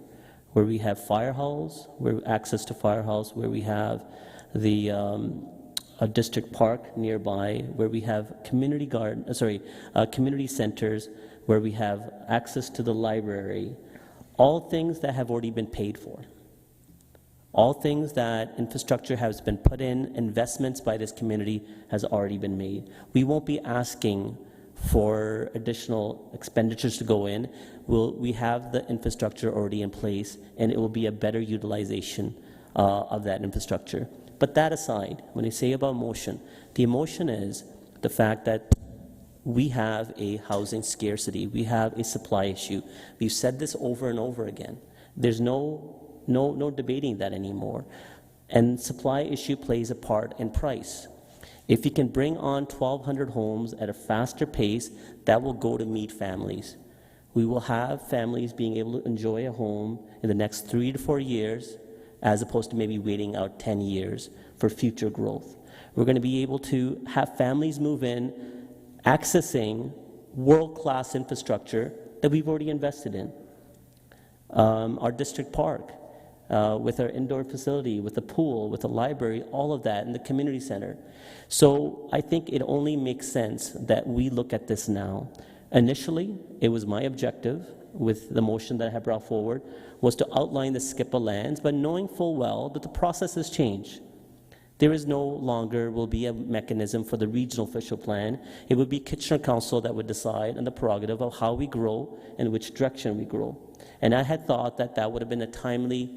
where we have fire halls, where access to fire halls, where we have the a district park nearby, where we have community community centers, where we have access to the library, all things that have already been paid for. All things that infrastructure has been put in, investments by this community has already been made. We won't be asking for additional expenditures to go in. We have the infrastructure already in place, and it will be a better utilization of that infrastructure. But that aside, when I say about emotion, the emotion is the fact that we have a housing scarcity. We have a supply issue. We've said this over and over again. There's no debating that anymore. And supply issue plays a part in price. If you can bring on 1,200 homes at a faster pace, that will go to meet families. We will have families being able to enjoy a home in the next 3 to 4 years, as opposed to maybe waiting out 10 years for future growth. We're going to be able to have families move in, accessing world-class infrastructure that we've already invested in. Our district park, with our indoor facility, with the pool, with the library, all of that, and the community center. So I think it only makes sense that we look at this now. Initially, it was my objective with the motion that I have brought forward was to outline the SCIPA lands, but knowing full well that the process has changed. There is no longer will be a mechanism for the regional official plan. It would be Kitchener Council that would decide on the prerogative of how we grow and which direction we grow. And I had thought that that would have been a timely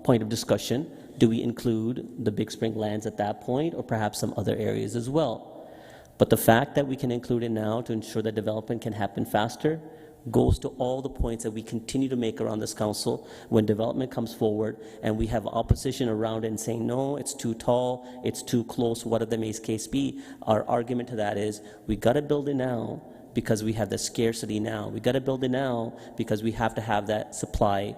point of discussion. Do we include the Big Spring lands at that point, or perhaps some other areas as well? But the fact that we can include it now to ensure that development can happen faster goes to all the points that we continue to make around this council when development comes forward and we have opposition around it and saying, no, it's too tall, it's too close, whatever the case be. Our argument to that is, we got to build it now because we have the scarcity now. We got to build it now because we have to have that supply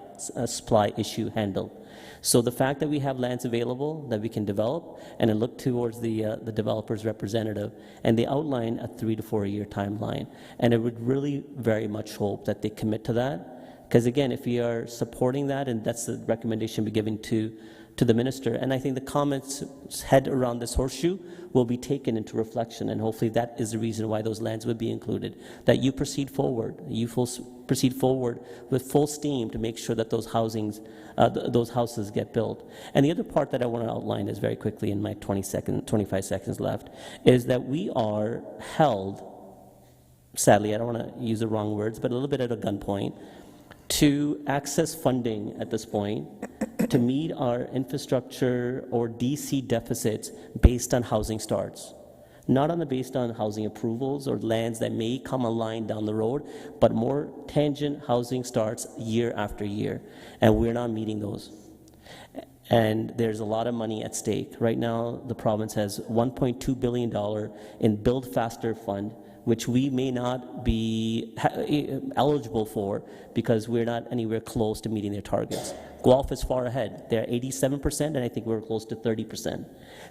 issue handled. So the fact that we have lands available that we can develop, and I look towards the developer's representative, and they outline a 3 to 4 year timeline. And I would really very much hope that they commit to that. Because again, if we are supporting that, and that's the recommendation we're giving to the minister, and I think the comments head around this horseshoe will be taken into reflection, and hopefully that is the reason why those lands would be included. That you proceed forward, proceed forward with full steam to make sure that those houses get built. And the other part that I want to outline is very quickly in my 25 seconds left, is that we are held, sadly, I don't want to use the wrong words, but a little bit at a gunpoint, to access funding at this point to meet our infrastructure or DC deficits based on housing starts. Not based on housing approvals or lands that may come online down the road, but more tangent housing starts year after year. And we're not meeting those. And there's a lot of money at stake. Right now, the province has $1.2 billion in Build Faster Fund, which we may not be eligible for because we're not anywhere close to meeting their targets. Guelph is far ahead. They're 87%, and I think we're close to 30%.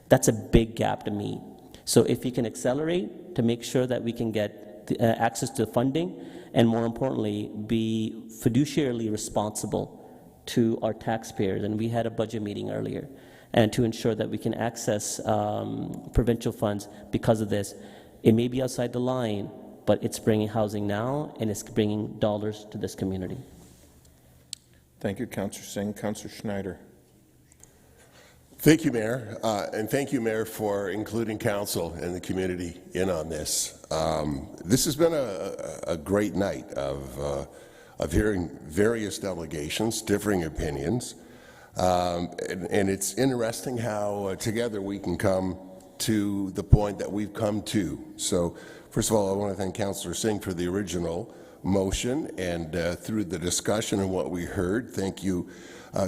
That's a big gap to meet. So if you can accelerate to make sure that we can get access to funding, and more importantly, be fiduciarily responsible to our taxpayers, and we had a budget meeting earlier, and to ensure that we can access provincial funds because of this. It may be outside the line, but it's bringing housing now, and it's bringing dollars to this community. Thank you, Councillor Singh. Councillor Schneider. Thank you, Mayor, and thank you, Mayor, for including council and the community in on this. This has been a great night of hearing various delegations, differing opinions, and it's interesting how together we can come to the point that we've come to. So, first of all, I want to thank Councillor Singh for the original motion, and through the discussion and what we heard, thank you,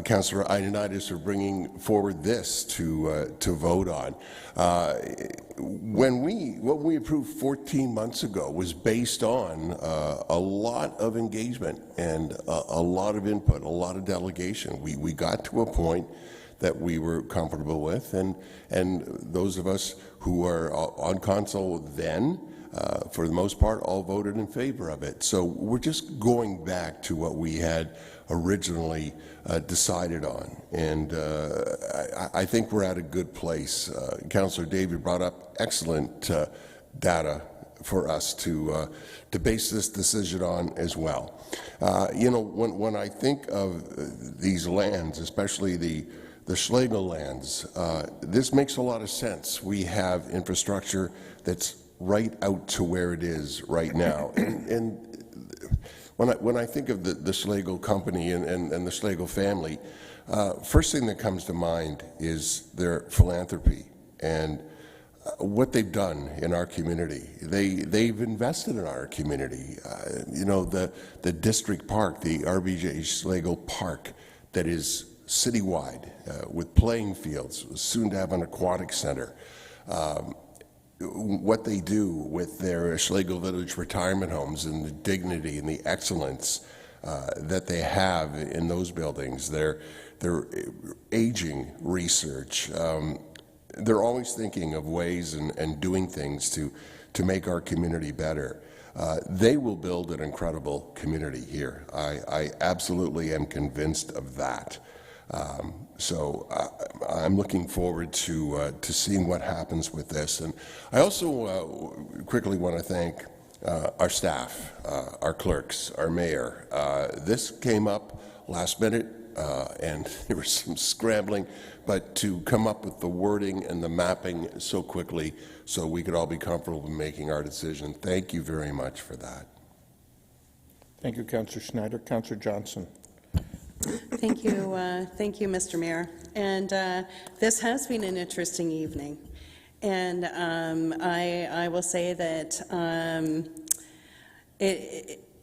Councillor Ioannidis, for bringing forward this to vote on. What we approved 14 months ago was based on a lot of engagement and a lot of input, a lot of delegation. We got to a point that we were comfortable with, and those of us who were on council then, for the most part, all voted in favor of it. So we're just going back to what we had originally decided on, and I think we're at a good place. Councillor David brought up excellent data for us to base this decision on as well. You know, when I think of these lands, especially the Schlegel lands, this makes a lot of sense. We have infrastructure that's right out to where it is right now, and when I think of the Schlegel company and the Schlegel family, first thing that comes to mind is their philanthropy and what they've done in our community. They've invested in our community. You know, the district park, the RBJ Schlegel Park, that is citywide with playing fields, soon to have an aquatic center. What they do with their Schlegel Village retirement homes and the dignity and the excellence that they have in those buildings, their aging research. They're always thinking of ways and doing things to make our community better. They will build an incredible community here. I absolutely am convinced of that. So I'm looking forward to seeing what happens with this. And I also quickly want to thank our staff, our clerks, our mayor. This came up last minute, and there was some scrambling, but to come up with the wording and the mapping so quickly so we could all be comfortable in making our decision. Thank you very much for that. Thank you, Councillor Schneider. Councillor Johnson. Thank you, Mr. Mayor. And this has been an interesting evening. And I will say that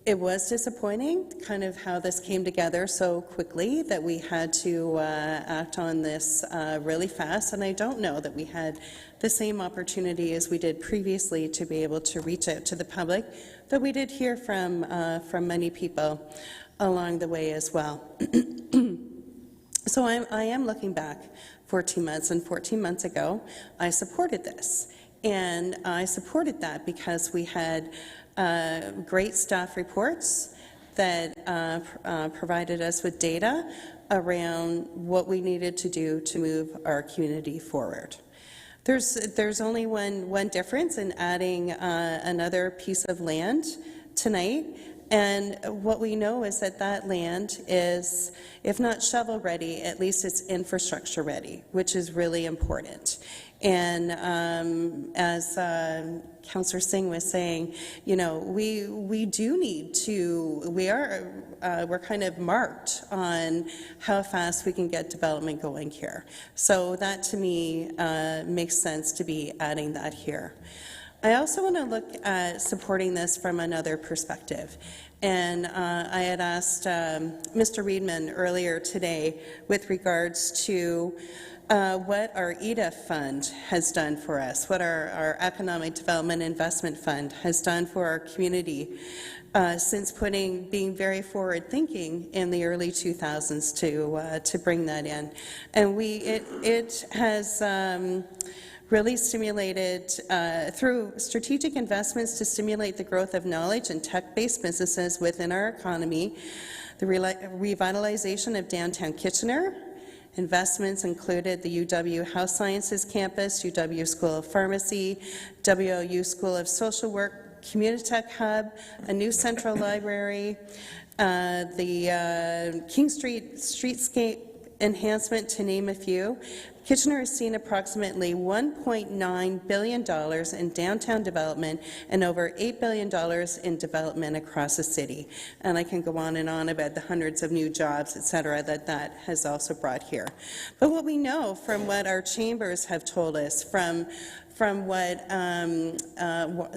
it was disappointing, kind of how this came together so quickly, that we had to act on this really fast. And I don't know that we had the same opportunity as we did previously to be able to reach out to the public, but we did hear from many people along the way as well. So I am looking back 14 months, and 14 months ago, I supported this. And I supported that because we had great staff reports that provided us with data around what we needed to do to move our community forward. There's only one difference in adding another piece of land tonight. And what we know is that that land is, if not shovel-ready, at least it's infrastructure-ready, which is really important. And as Councillor Singh was saying, you know, we do need to, we're kind of marked on how fast we can get development going here. So that to me makes sense to be adding that here. I also want to look at supporting this from another perspective. And I had asked Mr. Reedman earlier today with regards to what our EDA fund has done for us, what our Economic Development Investment Fund has done for our community since being very forward-thinking in the early 2000s to bring that in. And it has really stimulated through strategic investments to stimulate the growth of knowledge and tech-based businesses within our economy, the revitalization of downtown Kitchener. Investments included the UW Health Sciences Campus, UW School of Pharmacy, WLU School of Social Work, Communitech Hub, a new central library, the King Street Streetscape enhancement, to name a few, Kitchener has seen approximately $1.9 billion in downtown development and over $8 billion in development across the city. And I can go on and on about the hundreds of new jobs, et cetera, that has also brought here. But what we know from what our chambers have told us, from what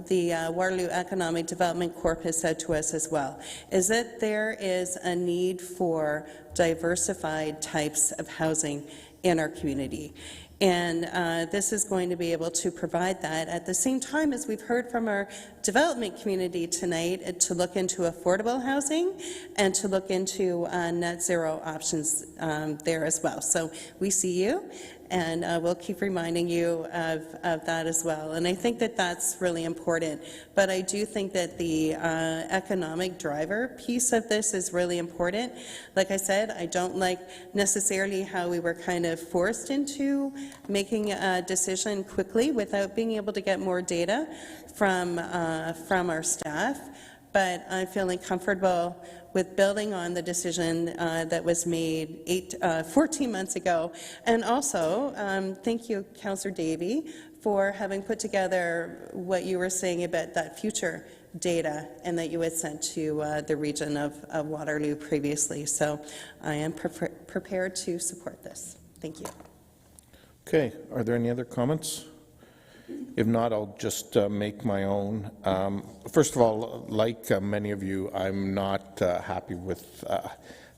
the Waterloo Economic Development Corp has said to us as well, is that there is a need for diversified types of housing in our community. And this is going to be able to provide that at the same time as we've heard from our development community tonight to look into affordable housing and to look into net zero options there as well. So we see you, and we'll keep reminding you of that as well. And I think that that's really important. But I do think that the economic driver piece of this is really important. Like I said, I don't like necessarily how we were kind of forced into making a decision quickly without being able to get more data from our staff. But I'm feeling comfortable with building on the decision that was made 14 months ago. And also, thank you, Councillor Davey, for having put together what you were saying about that future data and that you had sent to the region of Waterloo previously. So I am prepared to support this. Thank you. Okay, are there any other comments? If not, I'll just make my own. First of all, like many of you, I'm not happy with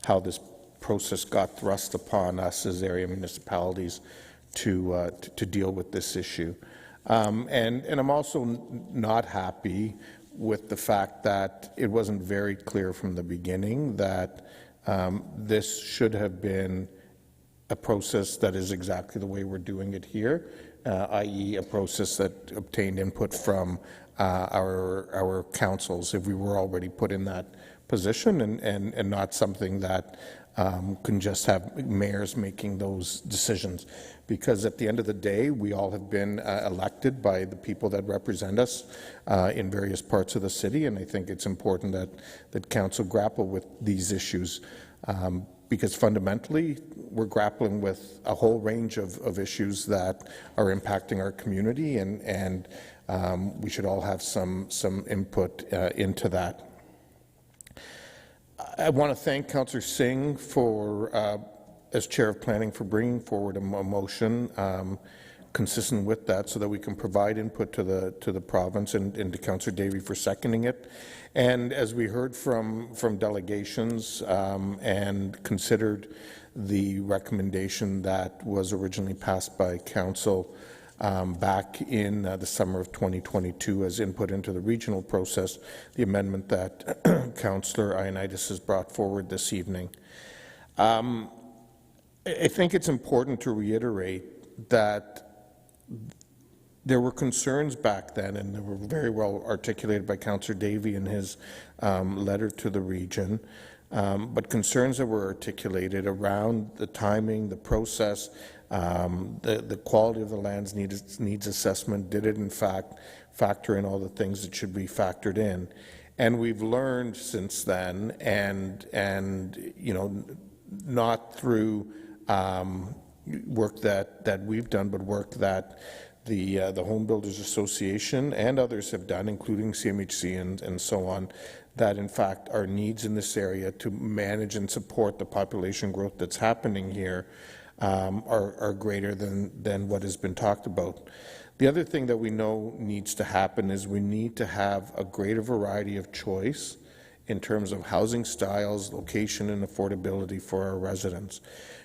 how this process got thrust upon us as area municipalities to deal with this issue. And I'm also not happy with the fact that it wasn't very clear from the beginning that this should have been a process that is exactly the way we're doing it here, i.e. a process that obtained input from our councils if we were already put in that position, and not something that can just have mayors making those decisions. Because at the end of the day, we all have been elected by the people that represent us in various parts of the city, and I think it's important that council grapple with these issues. Because fundamentally, we're grappling with a whole range of issues that are impacting our community, and we should all have some input into that. I want to thank Councillor Singh for, as Chair of Planning, for bringing forward a motion consistent with that, so that we can provide input to the province, and to Councillor Davey for seconding it. And as we heard from delegations and considered the recommendation that was originally passed by Council back in the summer of 2022 as input into the regional process, the amendment that Councillor Ioannidis has brought forward this evening. I think it's important to reiterate that there were concerns back then, and they were very well articulated by Councillor Davey in his letter to the region, but concerns that were articulated around the timing, the process, the quality of the land's needs assessment. Did it in fact factor in all the things that should be factored in? And we've learned since then, and you know, not through work that we've done, but work that the Home Builders Association and others have done, including CMHC and so on, that in fact our needs in this area to manage and support the population growth that's happening here are greater than what has been talked about. The other thing that we know needs to happen is we need to have a greater variety of choice in terms of housing styles, location, and affordability for our residents.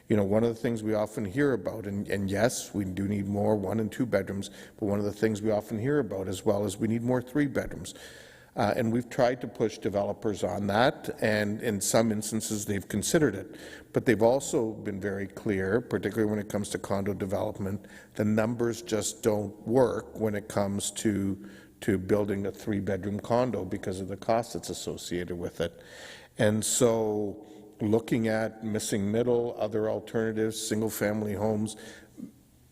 You know, one of the things we often hear about, and yes, we do need more 1 and 2 bedrooms, but one of the things we often hear about as well is we need more 3 bedrooms. And we've tried to push developers on that, and in some instances they've considered it. But they've also been very clear, particularly when it comes to condo development, the numbers just don't work when it comes to building a 3-bedroom condo because of the cost that's associated with it. And so looking at missing middle, other alternatives, single-family homes,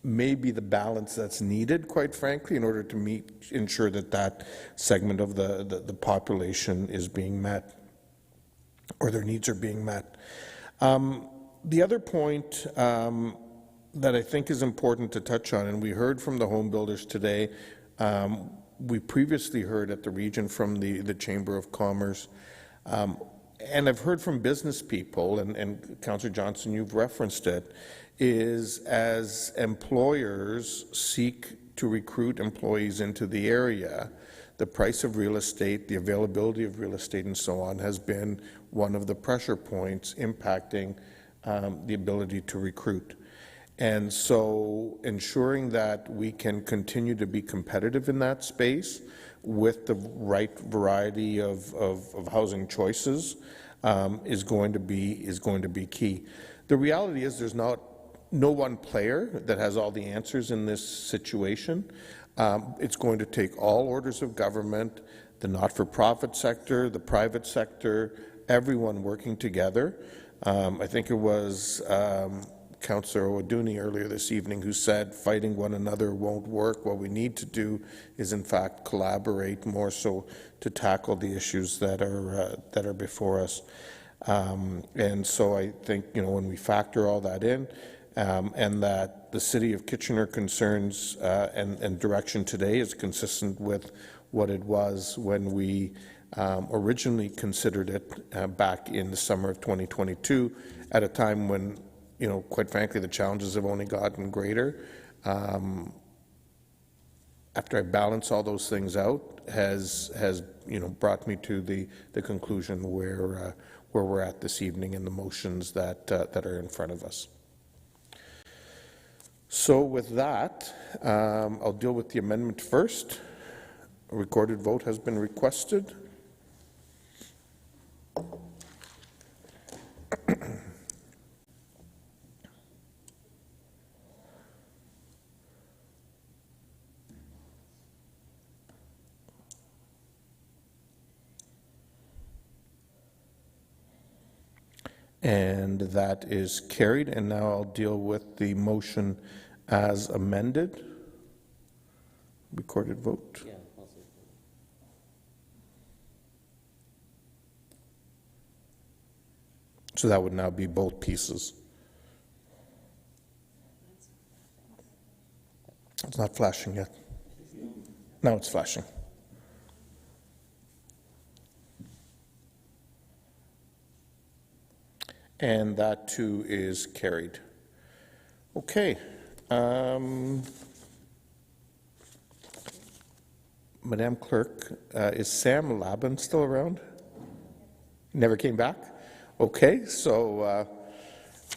may be the balance that's needed, quite frankly, in order to ensure that that segment of the population is being met, or their needs are being met. The other point that I think is important to touch on, and we heard from the home builders today, we previously heard at the region from the Chamber of Commerce, and I've heard from business people, and Councillor Johnson, you've referenced it, is as employers seek to recruit employees into the area, the price of real estate, the availability of real estate and so on has been one of the pressure points impacting the ability to recruit. And so ensuring that we can continue to be competitive in that space with the right variety of housing choices is going to be key. The reality is there's no one player that has all the answers in this situation. It's going to take all orders of government, the not-for-profit sector, the private sector, everyone working together. I think it was Councillor O'Dooney earlier this evening who said fighting one another won't work. What we need to do is in fact collaborate more so to tackle the issues that are before us. And so I think, you know, when we factor all that in, and that the City of Kitchener concerns and direction today is consistent with what it was when we originally considered it back in the summer of 2022, at a time when, you know, quite frankly, the challenges have only gotten greater. After I balance all those things out, has you know, brought me to the conclusion where we're at this evening in the motions that are in front of us. So with that, I'll deal with the amendment first. A recorded vote has been requested. And that is carried. And now I'll deal with the motion as amended. Recorded vote. Yeah, so that would now be both pieces. It's not flashing yet. Now it's flashing. And that too is carried. Okay. Madam Clerk, is Sam Laban still around? Never came back? Okay, so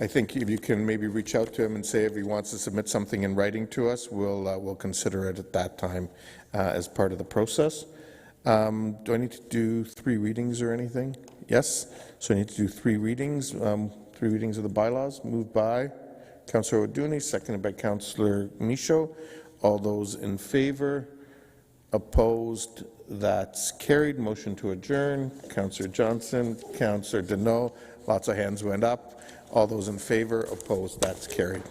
I think if you can maybe reach out to him and say if he wants to submit something in writing to us, we'll consider it at that time as part of the process. Do I need to do 3 readings or anything? Yes? So I need to do 3 readings, 3 readings of the bylaws, moved by Councillor O'Dooney, seconded by Councillor Michaud. All those in favour? Opposed? That's carried. Motion to adjourn. Councillor Johnson, Councillor Deneau. Lots of hands went up. All those in favour? Opposed? That's carried.